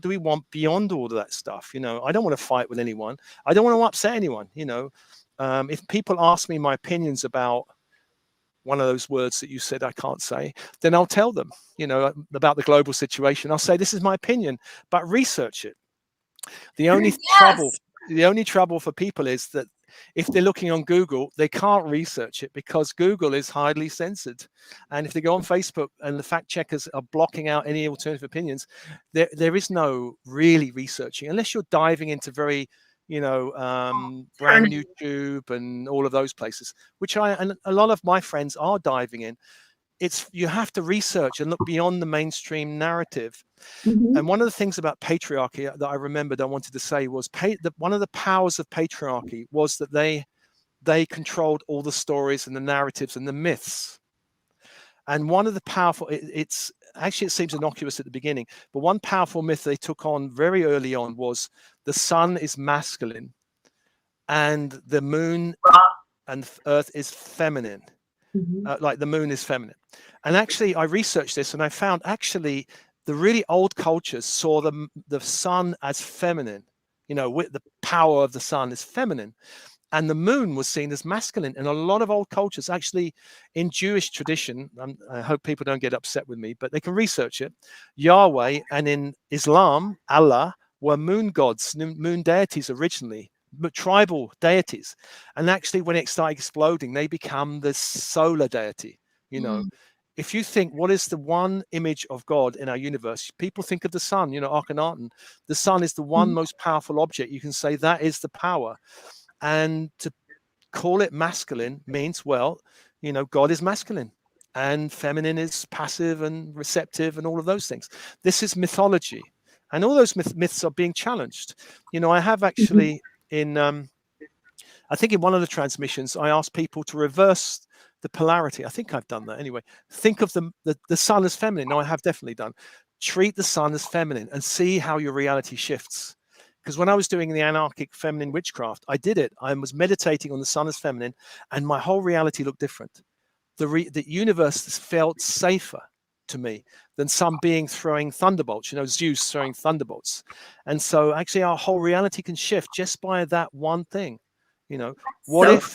do we want beyond all of that stuff? You know, I don't want to fight with anyone. I don't want to upset anyone. You know, if people ask me my opinions about one of those words that you said I can't say, then I'll tell them, you know, about the global situation. I'll say, this is my opinion, but research it. The only trouble for people is that if they're looking on Google, they can't research it, because Google is highly censored. And if they go on Facebook and the fact checkers are blocking out any alternative opinions, there is no really researching, unless you're diving into very, you know, brand YouTube and all of those places, which and a lot of my friends are diving in. You have to research and look beyond the mainstream narrative. And one of the things about patriarchy that I remembered I wanted to say was one of the powers of patriarchy was that they controlled all the stories and the narratives and the myths. And one of the powerful, actually it seems innocuous at the beginning, but one powerful myth they took on very early on was the sun is masculine and the moon and earth is feminine. Like the moon is feminine. And actually I researched this and I found actually the really old cultures saw the sun as feminine, with the power of the sun is feminine. And the moon was seen as masculine in a lot of old cultures. Actually, in Jewish tradition, I hope people don't get upset with me, but they can research it. Yahweh, and in Islam, Allah, were moon gods, moon deities originally, but tribal deities. And actually, when it started exploding, they become the solar deity. If you think, what is the one image of God in our universe? People think of the sun, Akhenaten. The sun is the one most powerful object. You can say that is the power. And to call it masculine means, well, God is masculine and feminine is passive and receptive and all of those things. This is mythology. And all those myths are being challenged. I have actually I think in one of the transmissions, I asked people to reverse the polarity. I think I've done that anyway. Think of the sun as feminine. No, I have definitely done. Treat the sun as feminine and see how your reality shifts. Because when I was doing the anarchic feminine witchcraft, I did it. I was meditating on the sun as feminine, and my whole reality looked different. The universe felt safer to me than some being throwing thunderbolts, Zeus throwing thunderbolts. And so actually our whole reality can shift just by that one thing. What if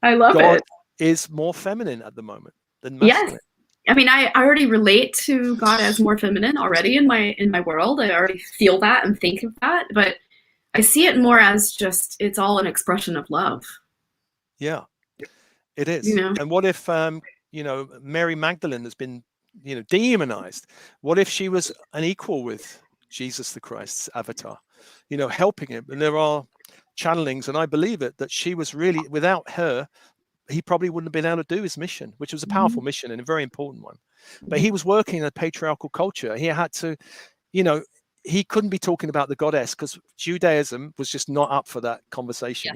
I love God it. is more feminine at the moment than masculine? Yes. I mean, I already relate to God as more feminine already in my world. I already feel that and think of that, but I see it more as just, it's all an expression of love. Yeah, it is. And what if, Mary Magdalene has been, demonized? What if she was an equal with Jesus the Christ's avatar, helping him? And there are channelings, and I believe it, that she was really, without her, he probably wouldn't have been able to do his mission, which was a powerful mission and a very important one. But he was working in a patriarchal culture. He had to, he couldn't be talking about the goddess because Judaism was just not up for that conversation,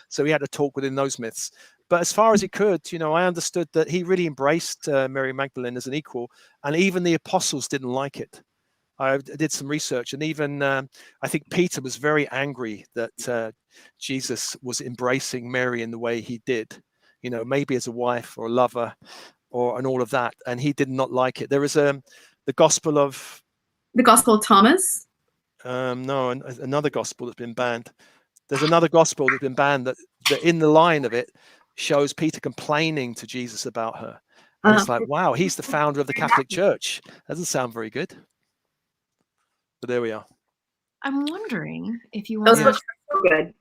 So he had to talk within those myths. But as far as he could, I understood that he really embraced Mary Magdalene as an equal, and even the apostles didn't like it. I did some research, and even I think Peter was very angry that Jesus was embracing Mary in the way he did, maybe as a wife or a lover and all of that. And he did not like it. There is the Gospel of Thomas? No, another gospel that's been banned. There's another gospel that's been banned that in the line of it shows Peter complaining to Jesus about her. And it's like, wow, he's the founder of the Catholic Church. Doesn't sound very good. But there we are. I'm wondering if you want Those books are so good.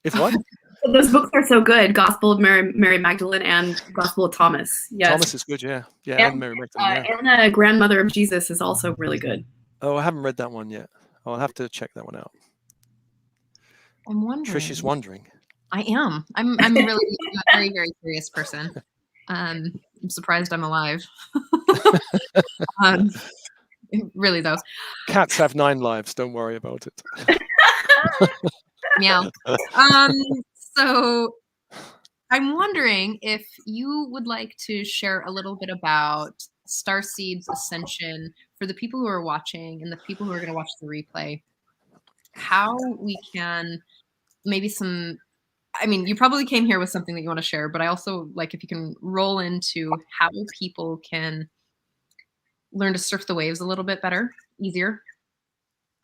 If what? Those books are so good. Gospel of Mary Magdalene and Gospel of Thomas. Yes. Thomas is good, yeah. Yeah, and Mary Magdalene. Yeah. And Grandmother of Jesus is also really good. Oh, I haven't read that one yet. I'll have to check that one out. I'm wondering. Trish is wondering. I am. I'm really a very, very curious person. I'm surprised I'm alive. Really though. Cats have 9 lives. Don't worry about it. Meow. So I'm wondering if you would like to share a little bit about Starseeds Ascension for the people who are watching and the people who are going to watch the replay. How we can you probably came here with something that you want to share, but I also like if you can roll into how people can learn to surf the waves a little bit better, easier.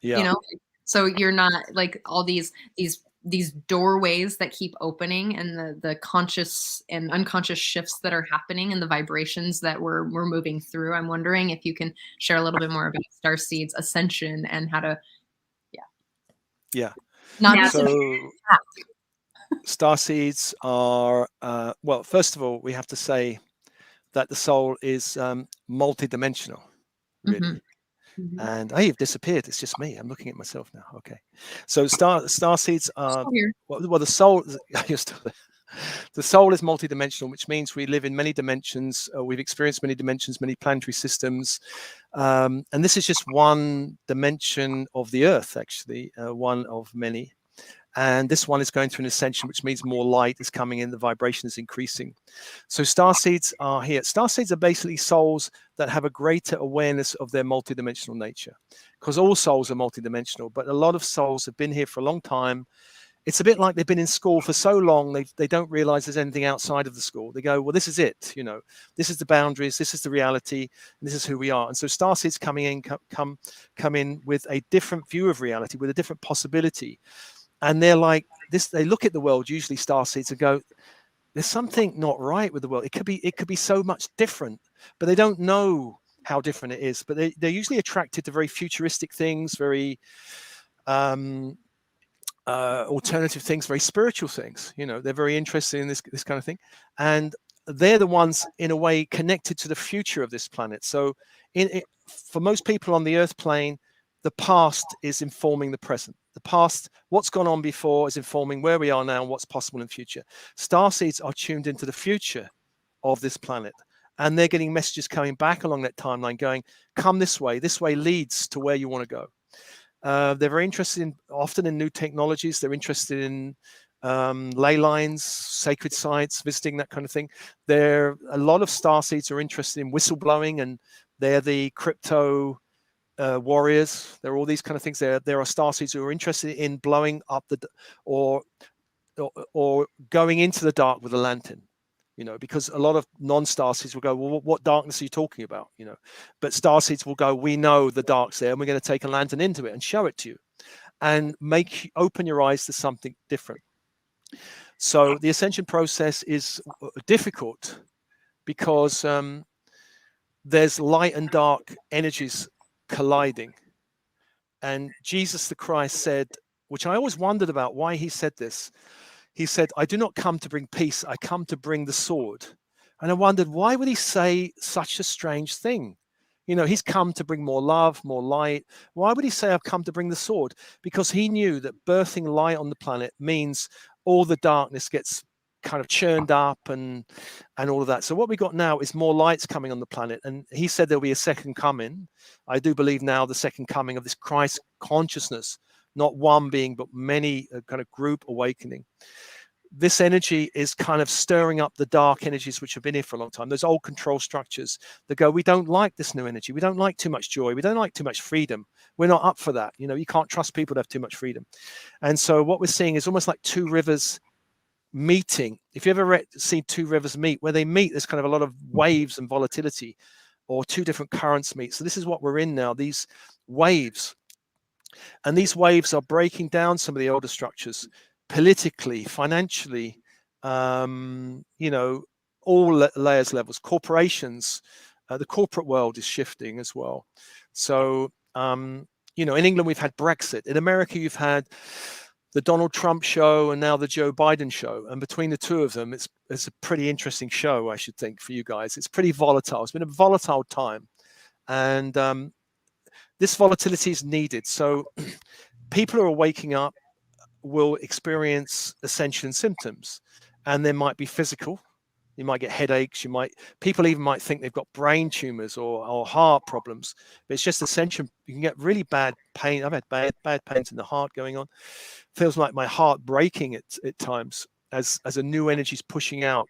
Yeah. So you're not like all these doorways that keep opening and the conscious and unconscious shifts that are happening and the vibrations that we're moving through. I'm wondering if you can share a little bit more about Starseeds Ascension and how to, Yeah. So Starseeds are, well, first of all, we have to say that the soul is multidimensional, really. And you've disappeared. It's just me. I'm looking at myself now. Okay. So starseeds are, well, the soul, you're still there. The soul is multidimensional, which means we live in many dimensions. We've experienced many dimensions, many planetary systems. And this is just one dimension of the Earth, actually, one of many. And this one is going through an ascension, which means more light is coming in, the vibration is increasing. So starseeds are here. Starseeds are basically souls that have a greater awareness of their multidimensional nature, because all souls are multidimensional, but a lot of souls have been here for a long time. It's a bit like they've been in school for so long, they don't realize there's anything outside of the school. They go, well, this is it, you know, this is the boundaries, this is the reality, and this is who we are. And so starseeds coming in, come in with a different view of reality, with a different possibility. And they're like this, they look at the world, usually starseeds, and go, there's something not right with the world. It could be so much different, but they don't know how different it is. But they're usually attracted to very futuristic things, very alternative things, very spiritual things. You know, they're very interested in this kind of thing, and they're the ones in a way connected to the future of this planet. So for most people on the earth plane, the past is informing the present. The past, what's gone on before, is informing where we are now and what's possible in the future. Starseeds are tuned into the future of this planet, and they're getting messages coming back along that timeline going, come this way leads to where you want to go. They're very interested often in new technologies. They're interested in ley lines, sacred sites, visiting, that kind of thing. A lot of starseeds are interested in whistleblowing, and they're the crypto warriors. There are all these kind of things. There are starseeds who are interested in blowing up or going into the dark with a lantern. You know, because a lot of non-starseeds will go, well, what darkness are you talking about? You know, but starseeds will go, we know the dark's there, and we're going to take a lantern into it and show it to you, and open your eyes to something different. So the ascension process is difficult because there's light and dark energies colliding. And Jesus the Christ said, which I always wondered about why he said this. He said, I do not come to bring peace, I come to bring the sword. And I wondered, why would he say such a strange thing? You know, he's come to bring more love, more light. Why would he say, I've come to bring the sword? Because he knew that birthing light on the planet means all the darkness gets kind of churned up and all of that. So what we got now is more lights coming on the planet. And he said there'll be a second coming. I do believe now the second coming of this Christ consciousness, not one being, but many, kind of group awakening. This energy is kind of stirring up the dark energies which have been here for a long time. Those old control structures that go, we don't like this new energy. We don't like too much joy. We don't like too much freedom. We're not up for that. You know, you can't trust people to have too much freedom. And so what we're seeing is almost like two rivers meeting. If you ever seen two rivers meet, where they meet, there's kind of a lot of waves and volatility, or two different currents meet. So this is what we're in now, these waves. And these waves are breaking down some of the older structures, politically, financially, you know, all layers, levels, corporations. The corporate world is shifting as well. So, you know, in England, we've had Brexit. In America, you've had the Donald Trump show and now the Joe Biden show. And between the two of them, it's a pretty interesting show, I should think, for you guys. It's pretty volatile. It's been a volatile time. And this volatility is needed. So people who are waking up will experience ascension symptoms, and there might be physical. You might get headaches. People even might think they've got brain tumors or heart problems. But it's just ascension. You can get really bad pain. I've had bad pains in the heart going on. Feels like my heart breaking at times as a new energy is pushing out.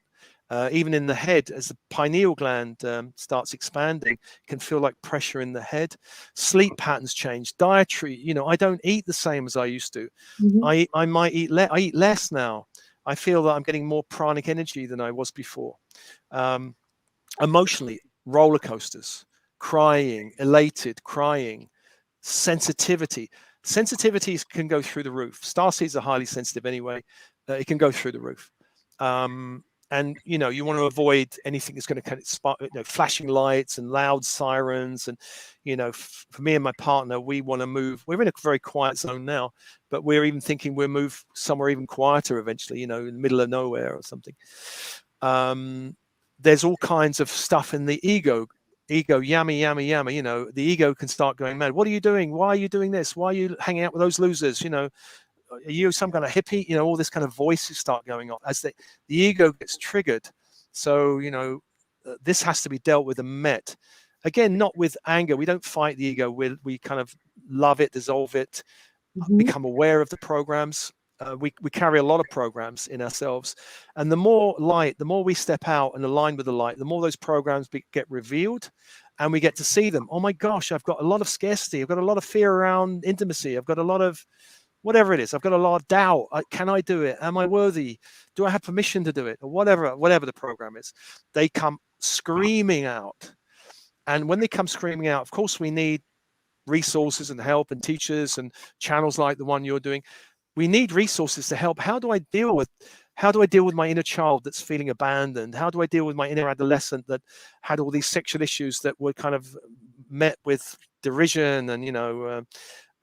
Even in the head, as the pineal gland starts expanding, it can feel like pressure in the head. Sleep patterns change. Dietary, you know, I don't eat the same as I used to. Mm-hmm. I might eat I eat less now. I feel that I'm getting more pranic energy than I was before. Emotionally, roller coasters, crying, elated, crying, sensitivity. Sensitivities can go through the roof. Starseeds are highly sensitive anyway. It can go through the roof. And, you know, you want to avoid anything that's going to kind of spark, you know, flashing lights and loud sirens. And, you know, for me and my partner, we want to move. We're in a very quiet zone now, but we're even thinking we'll move somewhere even quieter eventually, you know, in the middle of nowhere or something. There's all kinds of stuff in the ego, yummy, you know, the ego can start going mad. What are you doing? Why are you doing this? Why are you hanging out with those losers? You know, are you some kind of hippie? You know, all this kind of voices start going on as the ego gets triggered. So, you know, this has to be dealt with and met. Again, not with anger. We don't fight the ego. We kind of love it, dissolve it, become aware of the programs. we carry a lot of programs in ourselves, and the more light, the more we step out and align with the light, the more those programs get revealed, and we get to see them. Oh my gosh, I've got a lot of scarcity. I've got a lot of fear around intimacy. I've got a lot of whatever it is. I've got a lot of doubt. Can I do it? Am I worthy? Do I have permission to do it? Or whatever the program is. They come screaming out. And when they come screaming out, of course, we need resources and help and teachers and channels like the one you're doing. We need resources to help. How do I deal with my inner child that's feeling abandoned? How do I deal with my inner adolescent that had all these sexual issues that were kind of met with derision and,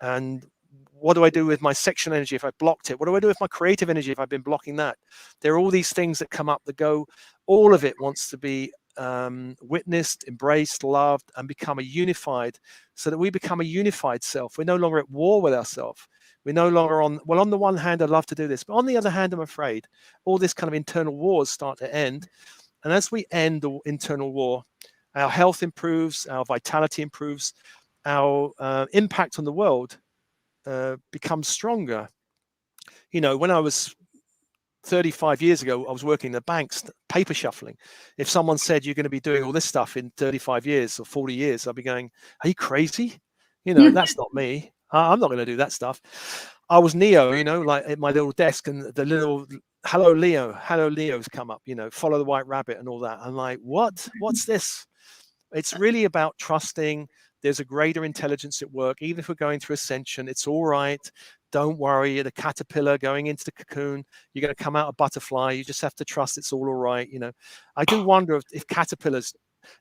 and what do I do with my sexual energy if I blocked it? What do I do with my creative energy if I've been blocking that? There are all these things that come up that go, all of it wants to be witnessed, embraced, loved, and become a unified, so that we become a unified self. We're no longer at war with ourselves. We're no longer on the one hand, I'd love to do this, but on the other hand, I'm afraid all this kind of internal wars start to end. And as we end the internal war, our health improves, our vitality improves, our impact on the world becomes stronger. When I was 35 years ago, I was working in the banks, paper shuffling. If someone said you're going to be doing all this stuff in 35 years or 40 years, I'd be going, are you crazy? That's not me. I'm not going to do that stuff. I was Neo, like at my little desk, and the little hello Leo's come up, follow the white rabbit and all that. I'm like, what's this? It's really about trusting there's a greater intelligence at work. Even if we're going through ascension, it's all right. Don't worry. You're the caterpillar going into the cocoon. You're going to come out a butterfly. You just have to trust it's all right. I do wonder if caterpillars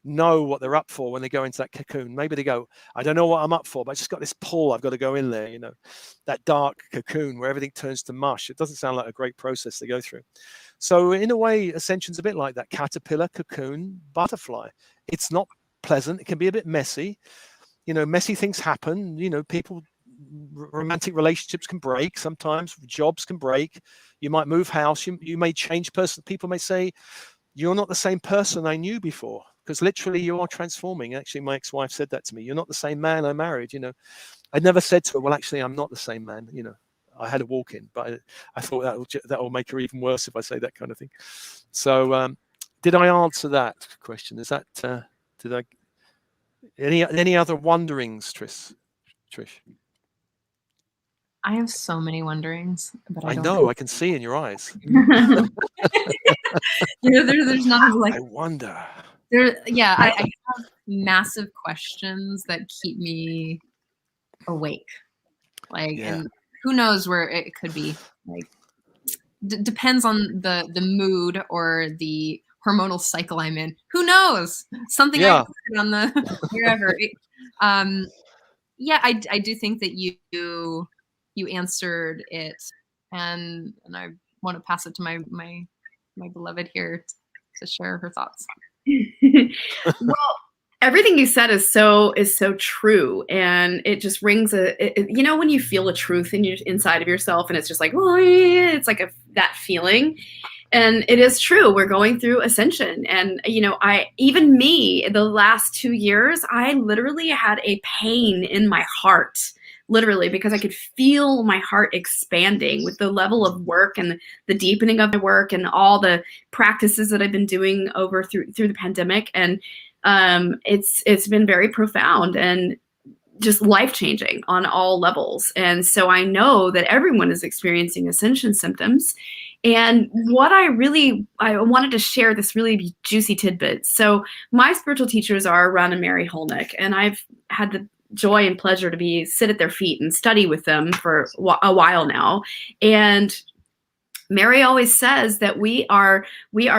know what they're up for when they go into that cocoon. Maybe they go, I don't know what I'm up for, but I just got this pull. I've got to go in there, that dark cocoon where everything turns to mush. It doesn't sound like a great process to go through. So in a way, ascension's a bit like that: caterpillar, cocoon, butterfly. It's not pleasant. It can be a bit messy. Messy things happen. People, romantic relationships can break sometimes. Jobs can break. You might move house. You may change person. People may say, you're not the same person I knew before, because literally you are transforming. Actually, my ex-wife said that to me. You're not the same man I married. I never said to her, well, actually, I'm not the same man. I had a walk-in, but I thought that will make her even worse if I say that kind of thing. So did I answer that question? Is that, did I, any other wonderings, Trish? I have so many wonderings, but I know, I can see in your eyes. There's not like, I wonder. I have massive questions that keep me awake. And who knows where it could be. Depends on the mood or the hormonal cycle I'm in. Who knows? Something I put on the wherever. I do think that you answered it, and I want to pass it to my beloved here to share her thoughts. Well, everything you said is so true, and it just rings when you feel a truth inside of yourself, and it's just like, oh yeah, it's like that feeling. And it is true. We're going through ascension. And, the last 2 years, I literally had a pain in my heart, literally, because I could feel my heart expanding with the level of work and the deepening of my work and all the practices that I've been doing through the pandemic. And it's been very profound and just life-changing on all levels. And so I know that everyone is experiencing ascension symptoms. And what I wanted to share this really juicy tidbit. So my spiritual teachers are Ron and Mary Holnick, and I've had the joy and pleasure to sit at their feet and study with them for a while now. And Mary always says that we are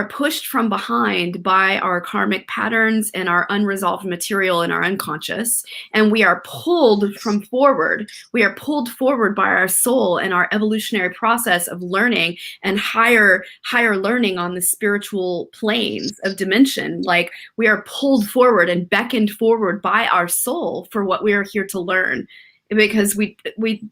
pushed from behind by our karmic patterns and our unresolved material in our unconscious, and we are pulled from forward. We are pulled forward by our soul and our evolutionary process of learning and higher learning on the spiritual planes of dimension. Like, we are pulled forward and beckoned forward by our soul for what we are here to learn. Because we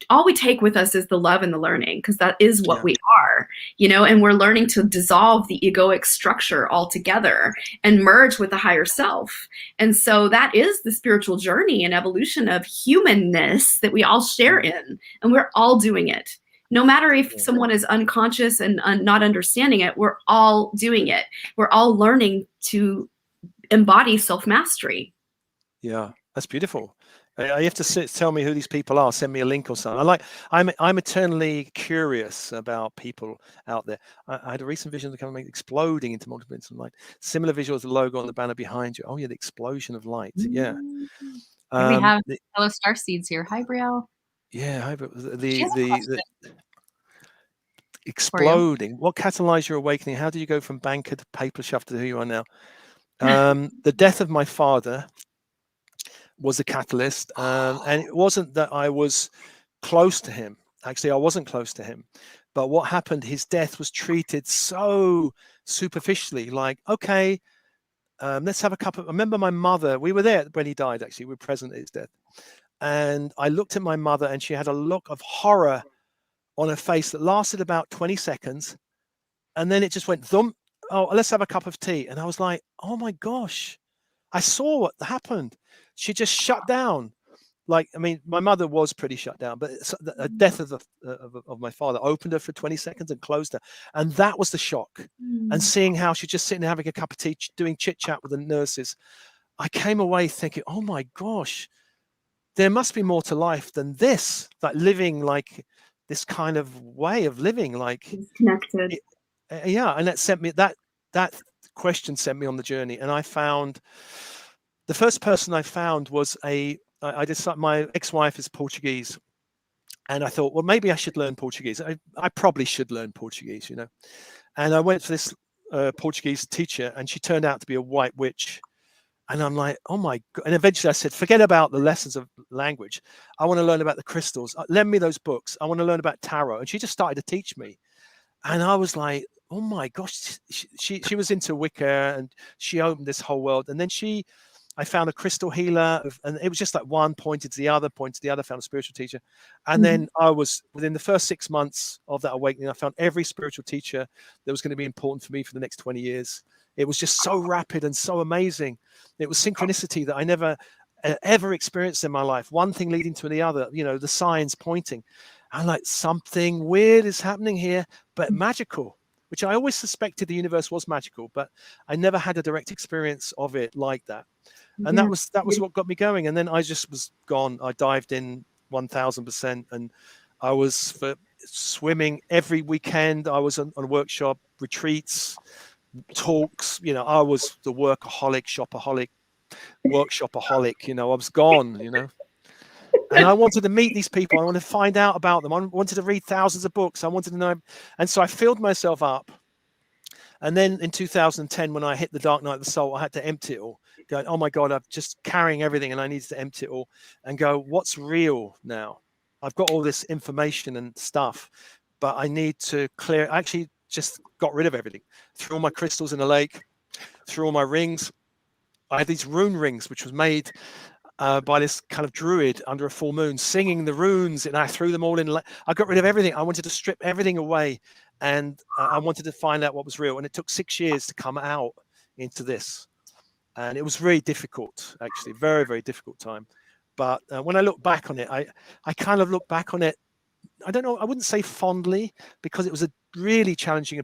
all we take with us is the love and the learning, because that is what we are, and we're learning to dissolve the egoic structure altogether and merge with the higher self. And so that is the spiritual journey and evolution of humanness that we all share in, and we're all doing it. No matter if someone is unconscious and not understanding it, we're all doing it. We're all learning to embody self-mastery. Yeah, that's beautiful. You have to tell me who these people are. Send me a link or something. I'm eternally curious about people out there. I had a recent vision of kind of exploding into multidimensional light. Similar visual as the logo on the banner behind you. Oh yeah, the explosion of light. Yeah. And we have fellow Starseeds here. Hi, Brielle. Yeah, She has a question exploding. What catalyzed your awakening? How did you go from banker to paper shufter to who you are now? The death of my father was a catalyst, and it wasn't that I was close to him. Actually, I wasn't close to him, but what happened, his death was treated so superficially, like, okay, let's have a cup of, I remember my mother, we were there when he died, actually, we were present at his death, and I looked at my mother and she had a look of horror on her face that lasted about 20 seconds, and then it just went thump. Oh, let's have a cup of tea. And I was like, oh my gosh, I saw what happened. She just shut down. Like, I mean, my mother was pretty shut down, but the death of my father opened her for 20 seconds and closed her. And that was the shock. And seeing how she's just sitting there having a cup of tea, doing chit chat with the nurses, I came away thinking, oh my gosh, there must be more to life than this, like living like this kind of way of living, like connected. Yeah. And that sent me, that question sent me on the journey. And I found, the first person I found was I decided, my ex-wife is Portuguese, and I thought, well, maybe I should learn Portuguese. I probably should learn Portuguese, you know. And I went for this Portuguese teacher, and she turned out to be a white witch. And I'm like, oh my God. And eventually I said, forget about the lessons of language. I want to learn about the crystals. Lend me those books. I want to learn about tarot. And she just started to teach me. And I was like, oh my gosh, she was into Wicca, and she opened this whole world. And then I found a crystal healer, and it was just like one pointed to the other, found a spiritual teacher. And then I was, within the first 6 months of that awakening, I found every spiritual teacher that was going to be important for me for the next 20 years. It was just so rapid and so amazing. It was synchronicity that I never ever experienced in my life. One thing leading to the other, you know, the signs pointing. I'm like, something weird is happening here, but magical, which I always suspected the universe was magical, but I never had a direct experience of it like that. And that was what got me going. And then I just was gone. I dived in 1000%, and I was for swimming every weekend. I was on a workshop, retreats, talks, you know. I was the workaholic, shopaholic, workshopaholic, you know. I was gone, you know. And I wanted to meet these people. I wanted to find out about them. I wanted to read thousands of books. I wanted to know. And so I filled myself up. And then in 2010, when I hit the dark night of the soul, I had to empty it all. Going, oh my God, I'm just carrying everything, and I needed to empty it all and go, what's real now? I've got all this information and stuff, but I need to clear. I actually just got rid of everything. Threw all my crystals in a lake, threw all my rings. I had these rune rings, which was made by this kind of druid under a full moon, singing the runes, and I threw them all in. I got rid of everything. I wanted to strip everything away, and I wanted to find out what was real. And it took 6 years to come out into this. And it was very difficult, actually, very, very difficult time. But when I look back on it, I kind of look back on it, I don't know, I wouldn't say fondly, because it was a really challenging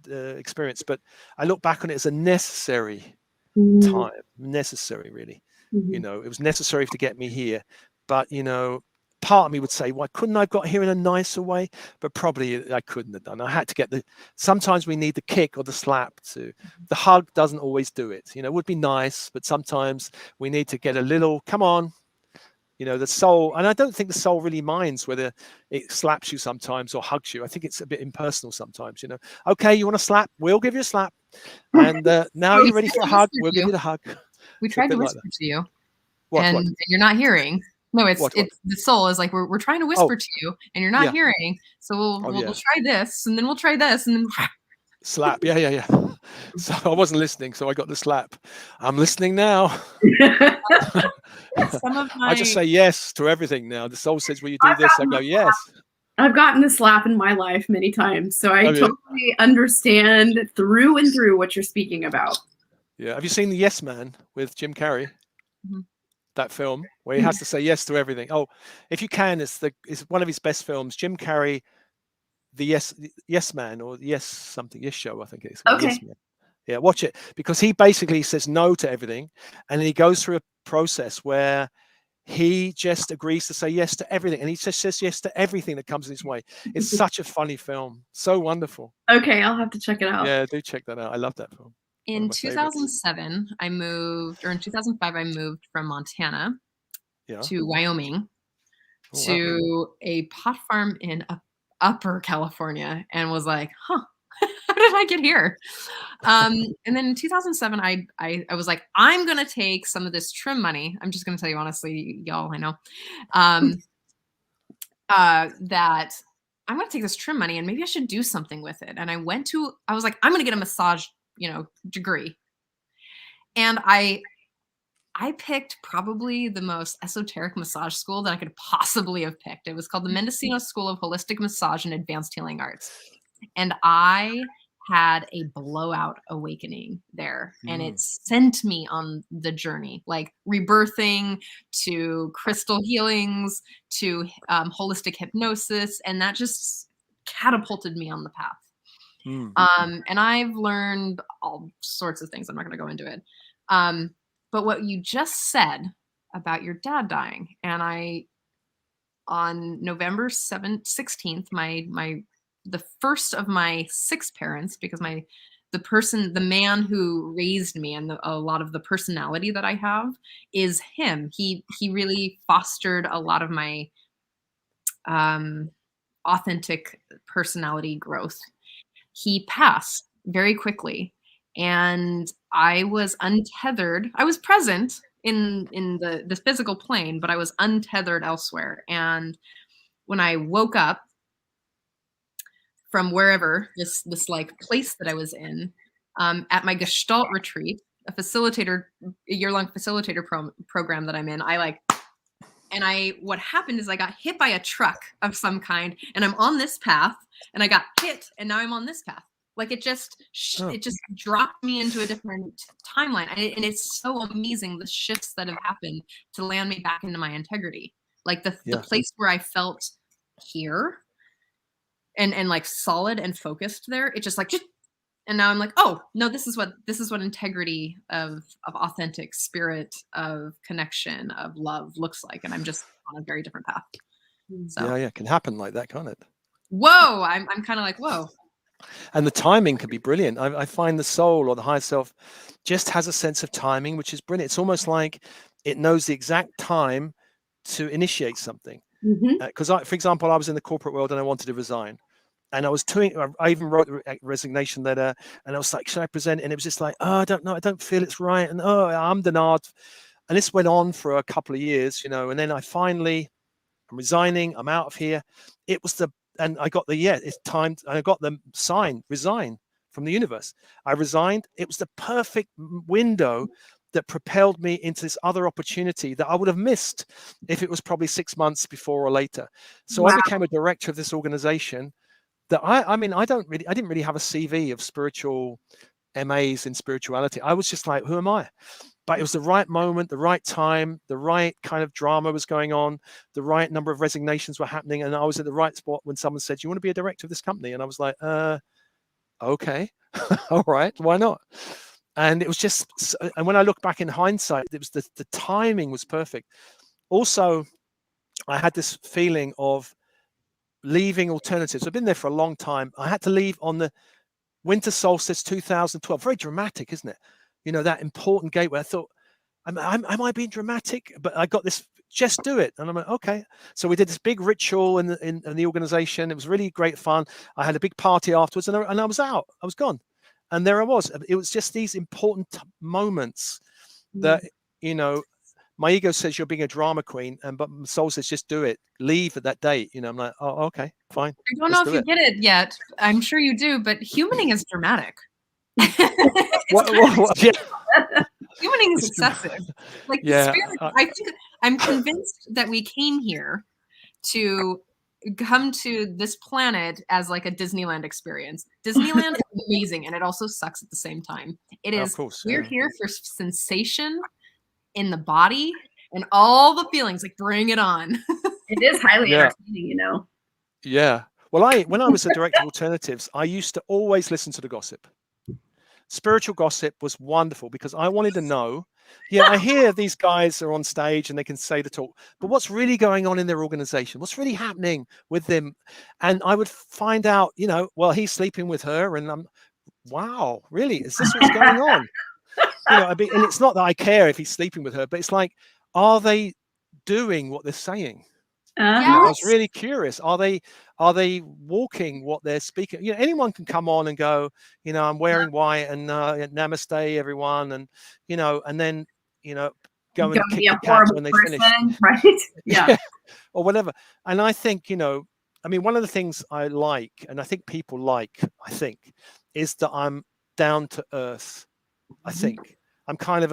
experience, but I look back on it as a necessary time, necessary, really. You know, it was necessary to get me here. But, you know, part of me would say, why couldn't I have got here in a nicer way? But probably I couldn't have done. I had to get sometimes we need the kick or the slap the hug doesn't always do it. You know, it would be nice, but sometimes we need to get a little, come on, you know, the soul. And I don't think the soul really minds whether it slaps you sometimes or hugs you. I think it's a bit impersonal sometimes, you know. Okay, you want a slap? We'll give you a slap. And now you're ready for a hug? We'll give you the hug. We tried to whisper to you, and you're not hearing. No, it's the soul is like, we're trying to whisper to you, and you're not hearing. So we'll try this, and then we'll try this, and then slap. Yeah. So I wasn't listening, so I got the slap. I'm listening now. I just say yes to everything now. The soul says, will you do this? I go, yes. I've gotten the slap in my life many times, so I totally understand through and through what you're speaking about. Yeah. Have you seen The Yes Man with Jim Carrey? That film where he has to say yes to everything. Oh, if you can, it's one of his best films. Jim Carrey the Yes Man, or Yes something, Yes Show, I think it's Okay. Yes Man. Yeah, watch it, because he basically says no to everything, and he goes through a process where he just agrees to say yes to everything, and he just says yes to everything that comes in his way. It's such a funny film, so wonderful. Okay, I'll have to check it out. Yeah, do check that out. I love that film. One In of my favorites. 2007, I moved, or in 2005, I moved from Montana Yeah. to Wyoming Oh, wow. to a pot farm in Upper California, and was like, huh, how did I get here? And then in 2007, I was like, I'm gonna take some of this trim money. I'm just gonna tell you honestly, y'all, I know, that I'm gonna take this trim money and maybe I should do something with it. And I was like, I'm gonna get a massage, degree. And I picked probably the most esoteric massage school that I could possibly have picked. It was called the Mendocino School of Holistic Massage and Advanced Healing Arts. And I had a blowout awakening there, and it sent me on the journey, like rebirthing to crystal healings to holistic hypnosis, and that just catapulted me on the path. And I've learned all sorts of things. I'm not going to go into it. But what you just said about your dad dying, and on November 16th, the first of my 6 parents, because the man who raised me and a lot of the personality that I have is him. He really fostered a lot of my authentic personality growth. He passed very quickly, and I was untethered. I was present in the physical plane, but I was untethered elsewhere. And when I woke up from wherever this like place that I was in, at my Gestalt retreat, a year-long facilitator program that I'm in, what happened is I got hit by a truck of some kind, and I'm on this path, and I got hit, and now I'm on this path. Like it just dropped me into a different timeline, and it's so amazing the shifts that have happened to land me back into my integrity. Like the place where I felt here and like solid and focused there, it just and now I'm like, oh no, this is what integrity of authentic spirit, of connection, of love looks like, and I'm just on a very different path. So Yeah, it can happen like that, can't it? Whoa, I'm kind of like, whoa. And the timing can be brilliant. I find the soul or the higher self just has a sense of timing, which is brilliant. It's almost like it knows the exact time to initiate something. Because for example, I was in the corporate world and I wanted to resign. And I even wrote a resignation letter, and I was like, should I present it? And it was just like, oh, I don't know. I don't feel it's right. And I'm denied. And this went on for a couple of years, and then I'm resigning. I'm out of here. And I got it's time. I got the sign, resign from the universe. I resigned. It was the perfect window that propelled me into this other opportunity that I would have missed if it was probably 6 months before or later. So I became a director of this organization that I didn't really have a CV of spiritual MAs in spirituality. I was just like, who am I? But it was the right moment, the right time, the right kind of drama was going on, the right number of resignations were happening. And I was at the right spot when someone said, you want to be a director of this company? And I was like, okay, all right, why not? And it was just, and when I look back in hindsight, it was the timing was perfect. Also, I had this feeling of leaving alternatives. I've been there for a long time. I had to leave on the winter solstice 2012. Very dramatic, isn't it? That important gateway. I thought, am I being dramatic? But I got this, just do it. And I'm like, okay. So we did this big ritual in the organization. It was really great fun. I had a big party afterwards, and I was out. I was gone. And there I was. It was just these important moments that, my ego says you're being a drama queen, but my soul says just do it. Leave at that date. I'm like, oh, okay, fine. I don't know if you get it yet. I'm sure you do, but humaning is dramatic. Yeah. Humaning is excessive. Like the spirit, I think I'm convinced that we came here to come to this planet as like a Disneyland experience. Disneyland is amazing, and it also sucks at the same time. It is. Of course, we're here for sensation in the body and all the feelings. Like, bring it on. It is highly entertaining, Yeah. Well, when I was a director of alternatives, I used to always listen to the gossip. Spiritual gossip was wonderful because I wanted to know. Yeah, I hear these guys are on stage and they can say the talk, but what's really going on in their organization? What's really happening with them? And I would find out, well, he's sleeping with her, and I'm, wow, really? Is this what's going on? And it's not that I care if he's sleeping with her, but it's like, are they doing what they're saying? I was really curious. Are they walking what they're speaking? Anyone can come on and go, I'm wearing white and namaste everyone, and and then go and kick the cat when they finish, right? Yeah. or whatever. And I think one of the things I like, and I think people like, is that I'm down to earth. I think I'm kind of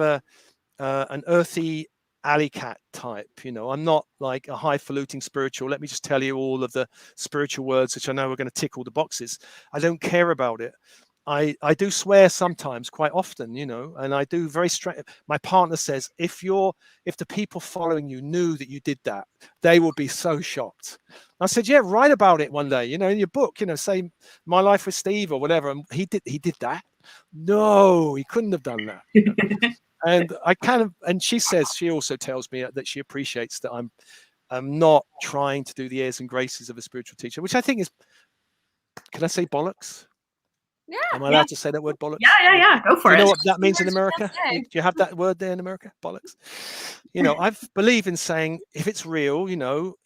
an earthy alley cat type. I'm not like a highfalutin spiritual. Let me just tell you all of the spiritual words which I know are going to tick all the boxes. I don't care about it. I do swear sometimes, quite often, and I do very straight. My partner says, if the people following you knew that you did that, they would be so shocked. I said, yeah, write about it one day, in your book, say My Life with Steve or whatever. And he did that. No, he couldn't have done that. And and she also tells me that she appreciates that I'm not trying to do the airs and graces of a spiritual teacher, which I think is, can I say bollocks? Yeah. Am I allowed to say that word, bollocks? Yeah. Go for it. Do you know what that means in America? Do you have that word there in America, bollocks? I believe in saying, if it's real,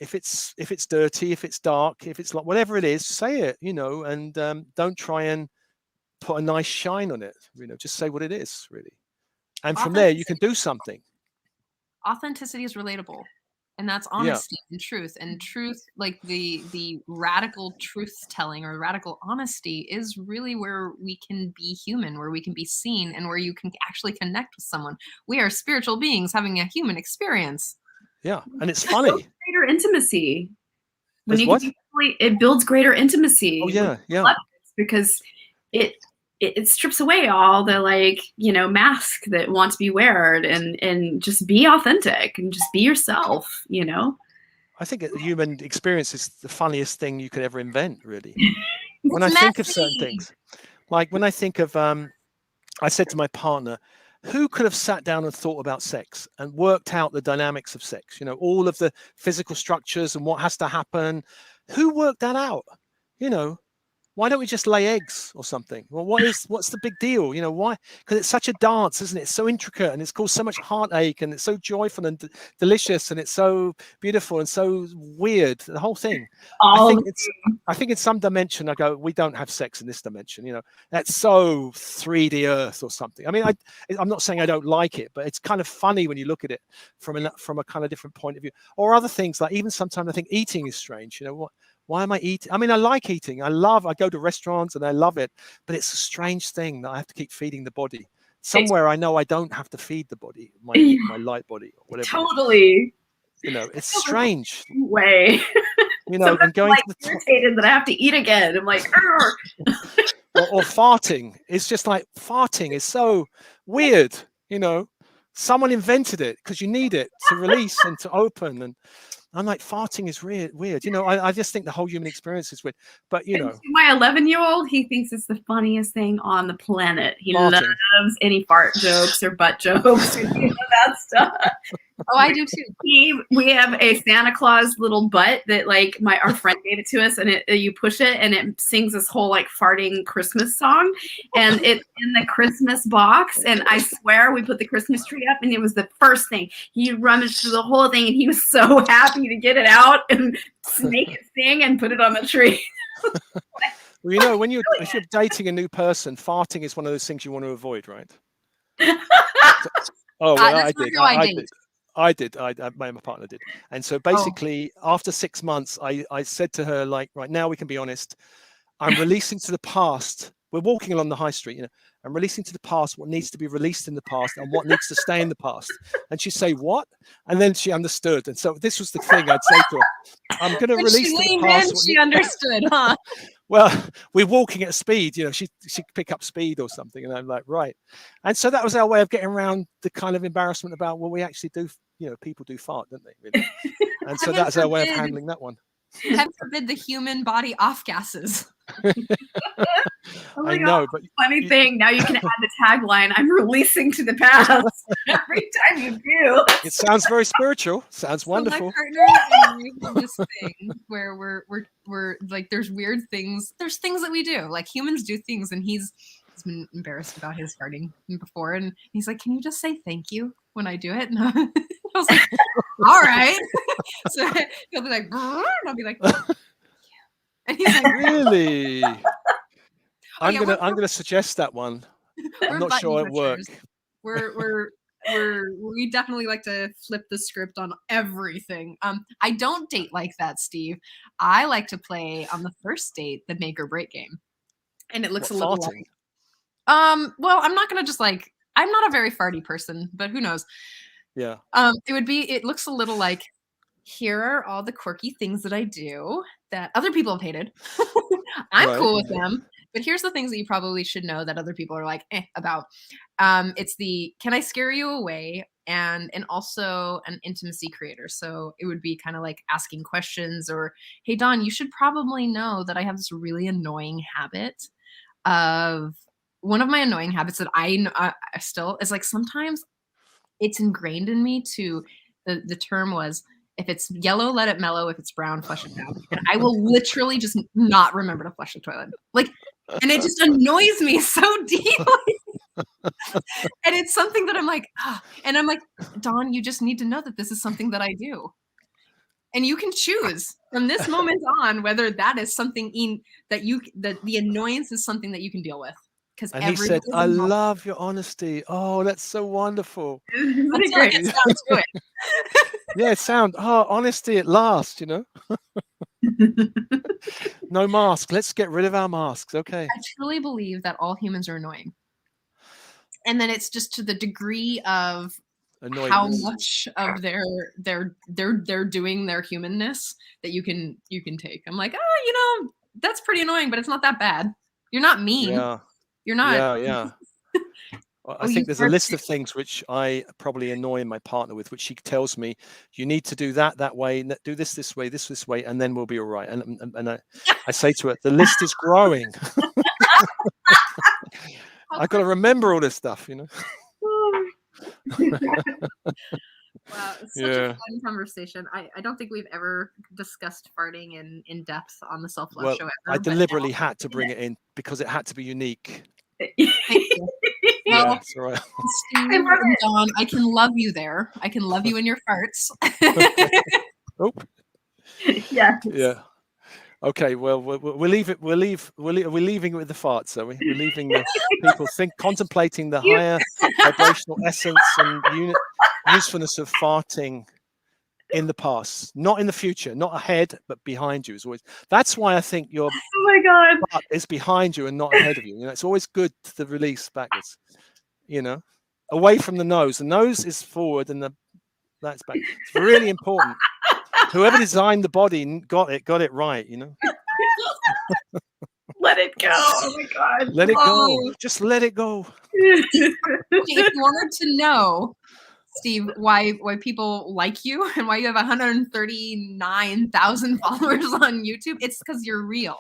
if it's dirty, if it's dark, if it's like whatever it is, say it, and don't try and put a nice shine on it. Just say what it is, really. And from there, you can do something. Authenticity is relatable, and that's honesty and truth. Like the radical truth telling or radical honesty is really where we can be human, where we can be seen, and where you can actually connect with someone. We are spiritual beings having a human experience. Yeah, and it's funny. Greater intimacy. What? It builds greater intimacy. Oh yeah. Because it strips away all the mask that want to be weared, and just be authentic and just be yourself. I think the human experience is the funniest thing you could ever invent, really. When I think of certain things, like when I think of, I said to my partner, who could have sat down and thought about sex and worked out the dynamics of sex? All of the physical structures and what has to happen. Who worked that out? Why don't we just lay eggs or something? Well, what's the big deal? Why? Because it's such a dance, isn't it? It's so intricate, and it's caused so much heartache, and it's so joyful and delicious, and it's so beautiful and so weird. The whole thing. I think in some dimension, I go, we don't have sex in this dimension. That's so 3D Earth or something. I'm not saying I don't like it, but it's kind of funny when you look at it from a kind of different point of view. Or other things, like even sometimes I think eating is strange. Why am I eating? I like eating. I go to restaurants and I love it, but it's a strange thing that I have to keep feeding the body. Somewhere I know I don't have to feed the body, my light body or whatever. Totally. It's strange. Way. And going to the irritated that I have to eat again. I'm like, or farting. It's just like farting is so weird. Someone invented it because you need it to release and to open, and I'm like, farting is weird. I just think the whole human experience is weird. But, my 11-year-old, he thinks it's the funniest thing on the planet. He farting. loves any fart jokes or butt jokes or that stuff. Oh, I do too. We have a Santa Claus little butt that our friend gave it to us, and you push it and it sings this whole farting Christmas song, and it's in the Christmas box. And I swear we put the Christmas tree up, and it was the first thing. He rummaged through the whole thing, and he was so happy to get it out and make it sing and put it on the tree. Well, when if you're dating a new person, farting is one of those things you want to avoid, right? I did. My partner did. And so basically, after 6 months, I said to her, right now we can be honest. I'm releasing to the past. We're walking along the high street, I'm releasing to the past what needs to be released in the past and what needs to stay in the past. And she'd say, what? And then she understood. And so this was the thing I'd say to her. I'm going to release to the past. She understood, huh? Well, we're walking at speed, she could pick up speed or something. And I'm like, right. And so that was our way of getting around the kind of embarrassment about, well, we actually do, people do fart, don't they? Really? And so that's our way of handling that one. Heaven forbid the human body off gases. Oh my I God. know, but Funny thing, now you can add the tagline, I'm releasing to the past every time you do. it sounds very spiritual. Sounds So wonderful. my partner and I have this thing where we're like, there's weird things. There's things that we do. Like humans do things, and he's been embarrassed about his farting before, and he's like, "Can you just say thank you when I do it?" And I was like, "All right." So he'll be like, "Brrr," and I'll be like, "Thank you." And he's like, Really? I'm yeah, gonna suggest that one. I'm not button sure it pushers. work. We definitely like to flip the script on everything. I don't date like that, Steve. I like to play on the first date the make or break game, and it looks What, a little farting? like well, I'm not gonna just like, I'm not a very farty person, but who knows. Yeah. It looks a little like, here are all the quirky things that I do that other people have hated. I'm Right. cool with them, but here's the things that you probably should know that other people are like about. It's the, can I scare you away, and also an intimacy creator. So it would be kind of like asking questions, or, hey Don, you should probably know that I have this really annoying habit of, one of my annoying habits that I still is like, sometimes it's ingrained in me to, the term was, if it's yellow, let it mellow. If it's brown, flush it down. And I will literally just not remember to flush the toilet. Like, and it just annoys me so deeply. And it's something that I'm like, and I'm like, Dawn, you just need to know that this is something that I do. And you can choose from this moment on whether that is something that the annoyance is something that you can deal with. And he said, I love your honesty. Oh, that's so wonderful. Isn't it until it great? gets down to it. Yeah, honesty at last, No mask. Let's get rid of our masks. Okay. I truly believe that all humans are annoying. And then it's just to the degree of how Annoyance. much of they're doing their humanness that you can take. I'm like, that's pretty annoying, but it's not that bad. You're not mean. Yeah. You're not. Yeah. Well, I Oh, think you there's a are list of things which I probably annoy my partner with, which she tells me, you need to do that way, do this way, this way, and then we'll be all right. And I say to her, the list is growing. I've got to remember all this stuff, Wow, it's such a fun conversation. I don't think we've ever discussed farting in depth on the Self-Love Well, show ever. I deliberately had to bring it in because it had to be unique. Thank you. Yeah, Well, it's all right. Steve and Dawn, I can love you there. I can love you in your farts. Oh. Yeah. Okay. Well, we'll leave it. We're leaving it with the farts, are we? We're leaving the people contemplating the higher vibrational essence and usefulness of farting in the past, not in the future, not ahead, but behind you. Is always. That's why I think your Oh my God. fart is behind you and not ahead of you. It's always good to release backwards. Away from the nose. The nose is forward, and that's back. It's really important. Whoever designed the body got it right. Let it go. Oh my God. Let it go. Just let it go. If you wanted to know, Steve, why people like you and why you have 139,000 followers on YouTube, it's because you're real.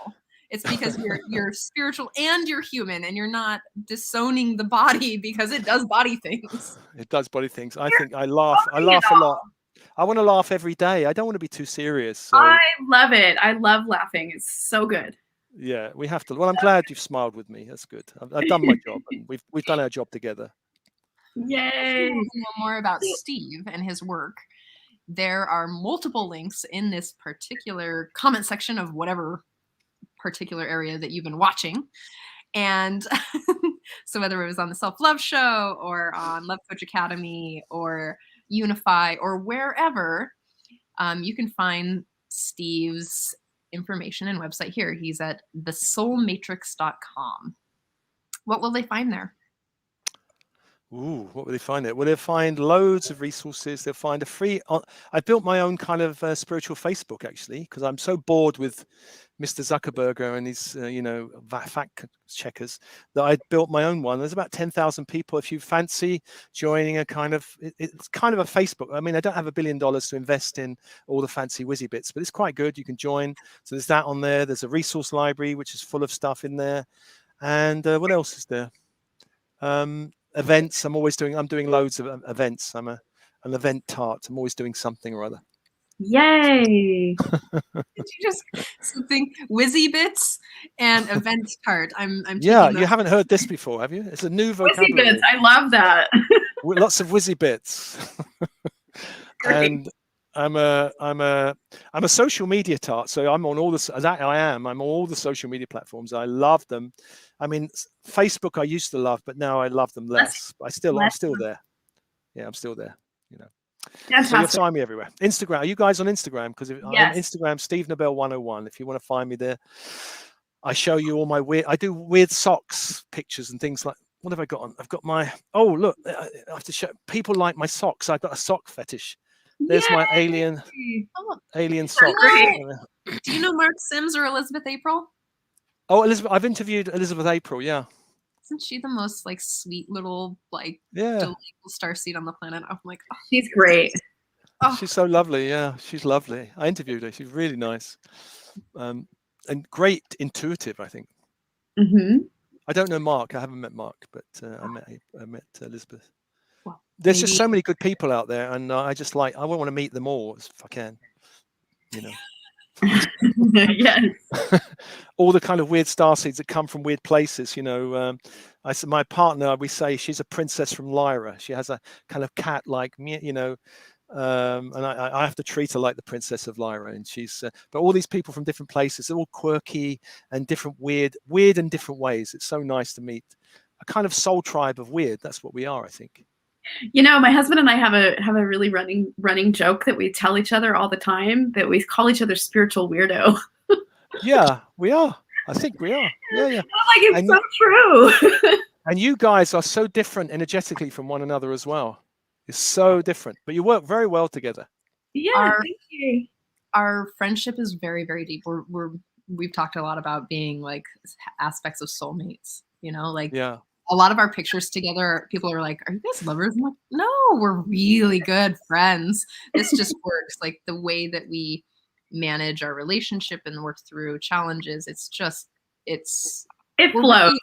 It's because you're spiritual and you're human, and you're not disowning the body because it does body things. It does body things. I think I laugh a lot. I want to laugh every day. I don't want to be too serious. So. I love it. I love laughing. It's so good. Yeah, we have to. Well, I'm glad you've smiled with me. That's good. I've done my job. And we've done our job together. Yay. If you want to know more about Steve and his work, there are multiple links in this particular comment section of whatever particular area that you've been watching. And so whether it was on the Self-Love show or on Love Coach Academy or Unify or wherever, you can find Steve's information and website here. He's at thesoulmatrix.com. What will they find there? Ooh, what will they find it? Well, they'll find loads of resources. They'll find a free. I built my own kind of spiritual Facebook actually, because I'm so bored with Mr. Zuckerberg and his, fact checkers, that I built my own one. There's about 10,000 people. If you fancy joining a kind of, it's kind of a Facebook. I mean, I don't have $1 billion to invest in all the fancy whizzy bits, but it's quite good. You can join. So there's that on there. There's a resource library which is full of stuff in there. And what else is there? Events. I'm doing loads of events. I'm an event tart. I'm always doing something or other. Yay! Did you just think whizzy bits and event tart? I'm Yeah, you haven't heard this before, have you? It's a new vocabulary. Whizzy bits. I love that. Lots of whizzy bits. And I'm a social media tart, so I'm on all I'm on all the social media platforms. I love them. I mean, Facebook I used to love, but now I love them less. I'm still there. Yeah, I'm still there. So you'll find me everywhere. Instagram. Are you guys on Instagram? Because I'm on Instagram, Steve Nobel 101. If you want to find me there, I show you all my I do weird socks pictures and things like. What have I got on? I've got my. Oh look, I have to show people like my socks. I've got a sock fetish. There's my alien sock. Do you know Mark Sims or Elizabeth April? Oh, Elizabeth. I've interviewed Elizabeth April. Yeah. Isn't she the most like sweet little delightful starseed on the planet? I'm like, oh. She's great. Oh. She's so lovely. Yeah, she's lovely. I interviewed her. She's really nice, and great intuitive, I think. Mm-hmm. I don't know Mark. I haven't met Mark, but I met Elizabeth. Well, there's just so many good people out there, and I want to meet them all if I can. Yes. All the kind of weird starseeds that come from weird places. I said my partner. We say she's a princess from Lyra. She has a kind of cat like me, and I have to treat her like the princess of Lyra. And she's, but all these people from different places, they're all quirky and different, weird in different ways. It's so nice to meet a kind of soul tribe of weird. That's what we are, I think. My husband and I have a really running joke that we tell each other all the time, that we call each other spiritual weirdo. Yeah, we are. I think we are. Yeah. It's so true. And you guys are so different energetically from one another as well. It's so different, but you work very well together. Yeah, thank you. Our friendship is very, very deep. We've talked a lot about being like aspects of soulmates. Yeah. A lot of our pictures together, people are like, "Are you guys lovers?" I'm like, "No, we're really good friends. This just works." Like the way that we manage our relationship and work through challenges, it flows.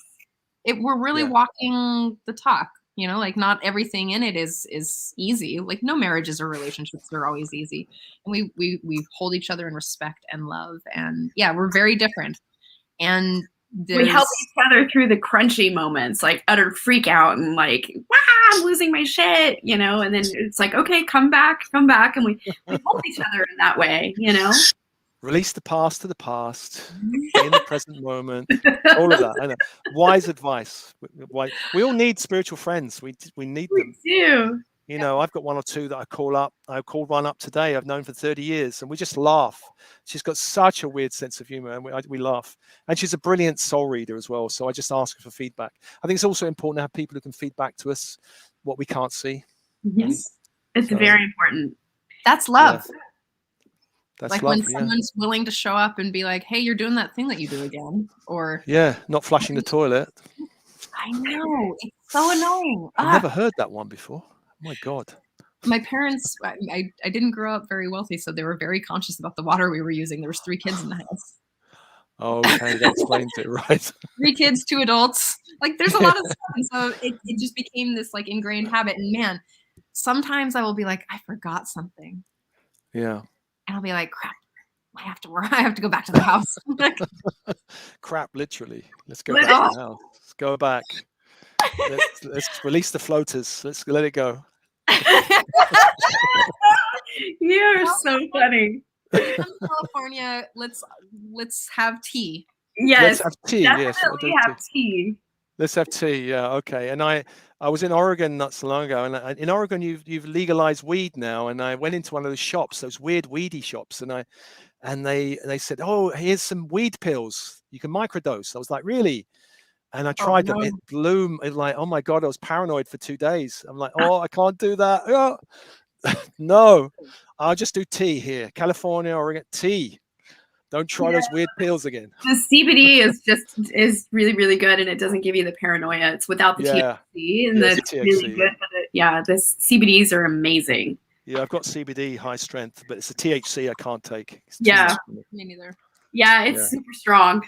We're really walking the talk. Like not everything in it is easy. Like no marriages or relationships are always easy, and we hold each other in respect and love. And yeah, we're very different, and we help each other through the crunchy moments, like utter freak out and like, wow, I'm losing my shit, and then it's like, okay, come back, and we help each other in that way, Release the past to the past, in the present moment, all of that. I know. Wise advice. We all need spiritual friends. We need them. We do. I've got one or two that I call up. I called one up today. I've known for 30 years, and we just laugh. She's got such a weird sense of humor, and we laugh. And she's a brilliant soul reader as well. So I just ask her for feedback. I think it's also important to have people who can feed back to us what we can't see. Yes, it's very important. That's love. Yeah. That's like love, when someone's willing to show up and be like, "Hey, you're doing that thing that you do again," or not flushing the toilet. I know, it's so annoying. I've never heard that one before. Oh my God. My parents, I didn't grow up very wealthy, so they were very conscious about the water we were using. There was 3 kids in the house. Okay, that explains it, right? 3 kids, 2 adults. Like there's a lot of stuff, and so it just became this like ingrained habit. And man, sometimes I will be like, I forgot something. Yeah. And I'll be like, crap, I have to go back to the house. Crap, literally. Let's go back to the house. Let's go back. Let's release the floaters. Let's let it go. You're so funny. When you come to California, let's have tea. Yes, let's have tea. Definitely have tea. Let's have tea. Yeah, okay. And I was in Oregon not so long ago, and in Oregon you've legalized weed now. And I went into one of those shops, those weird weedy shops, and they said, "Oh, here's some weed pills. You can microdose." I was like, "Really?" And I tried them. It blew. It like, oh my God, I was paranoid for 2 days. I'm like, oh, I can't do that. Oh. No, I'll just do tea here. California, Oregon, tea. Don't try those weird pills again. The CBD is really, really good, and it doesn't give you the paranoia. It's without the THC, and that's really good. The CBDs are amazing. Yeah, I've got CBD high strength, but it's the THC I can't take. Me neither. Yeah, it's super strong.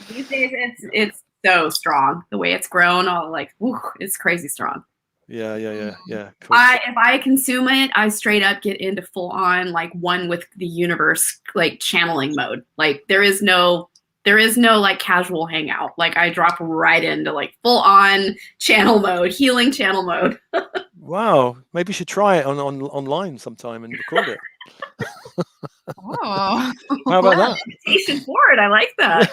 These days, it's so strong. The way it's grown, it's crazy strong. Yeah. Cool. If I consume it, I straight up get into full on like one with the universe, like channeling mode. Like there is no like casual hangout. Like I drop right into like full on channel mode, healing channel mode. Wow, maybe you should try it online sometime and record it. Oh, how about that? Invitation for it. I like that.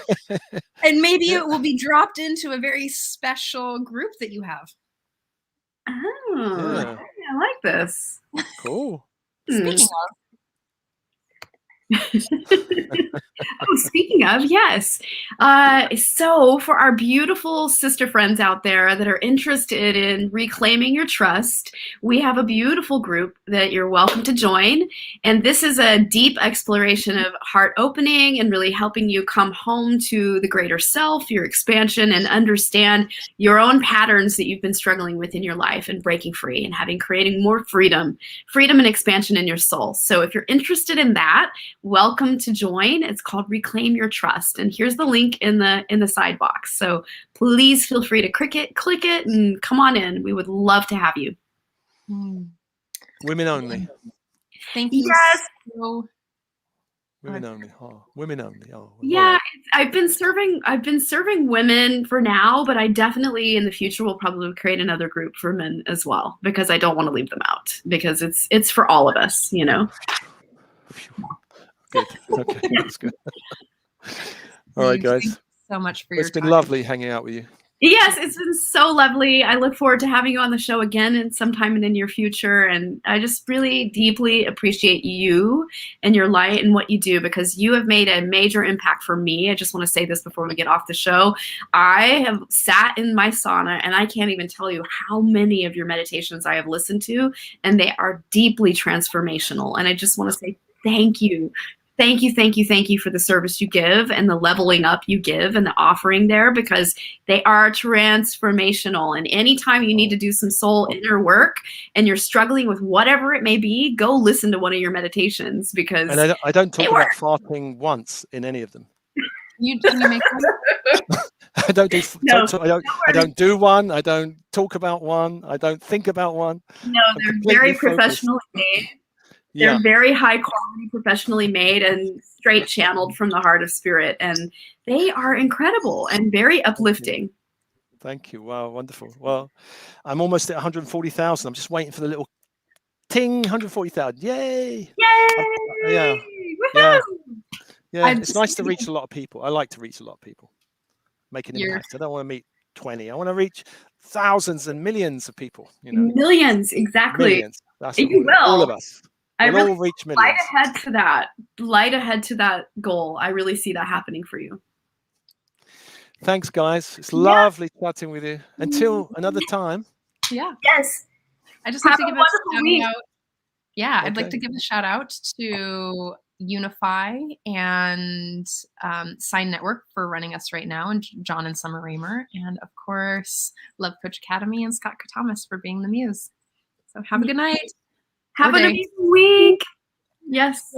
And maybe it will be dropped into a very special group that you have. Oh, I like this. Cool. Speaking speaking of, yes. So for our beautiful sister friends out there that are interested in reclaiming your trust, we have a beautiful group that you're welcome to join. And this is a deep exploration of heart opening and really helping you come home to the greater self, your expansion, and understand your own patterns that you've been struggling with in your life and breaking free and creating more freedom and expansion in your soul. So if you're interested in that, welcome to join. It's called Reclaim Your Trust, and here's the link in the side box. So please feel free to click it, and come on in. We would love to have you. Women only. Thank you. Yes. Women only. Oh, women only. Oh, yeah. I've been serving women for now, but I definitely in the future will probably create another group for men as well, because I don't want to leave them out, because it's for all of us, you know. Good. Okay, that's good. All right, guys. Thank you so much for your time. It's been lovely hanging out with you. Yes, it's been so lovely. I look forward to having you on the show again and sometime in the near future. And I just really deeply appreciate you and your light and what you do, because you have made a major impact for me. I just want to say this before we get off the show. I have sat in my sauna, and I can't even tell you how many of your meditations I have listened to, and they are deeply transformational. And I just want to say thank you. Thank you for the service you give and the leveling up you give and the offering there, because they are transformational. And anytime you need to do some soul inner work and you're struggling with whatever it may be, go listen to one of your meditations, because and I don't talk about farting once in any of them. You make one? I don't do one. I don't talk about one. I don't think about one. No, they're very professionally made. They're very high quality, professionally made, and straight channeled from the heart of spirit. And they are incredible and very uplifting. Thank you. Wow, wonderful. Well, I'm almost at 140,000. I'm just waiting for the little ting, 140,000. Yay! Yay! Yeah. It's nice to reach a lot of people. I like to reach a lot of people. Make an impact. I don't want to meet 20. I want to reach thousands and millions of people. You know, millions, exactly. Millions. That's you will. All of us. I really all reach millions. Light ahead to that goal. I really see that happening for you. Thanks, guys. It's lovely chatting with you. Until another time. Yeah. Yes. I just like to give a shout out. Yeah, okay. I'd like to give a shout out to Unify and Sign Network for running us right now, and John and Summer Raymer, and of course Love Coach Academy and Scott Katamas for being the muse. So have a good night. Have an amazing week. Yes.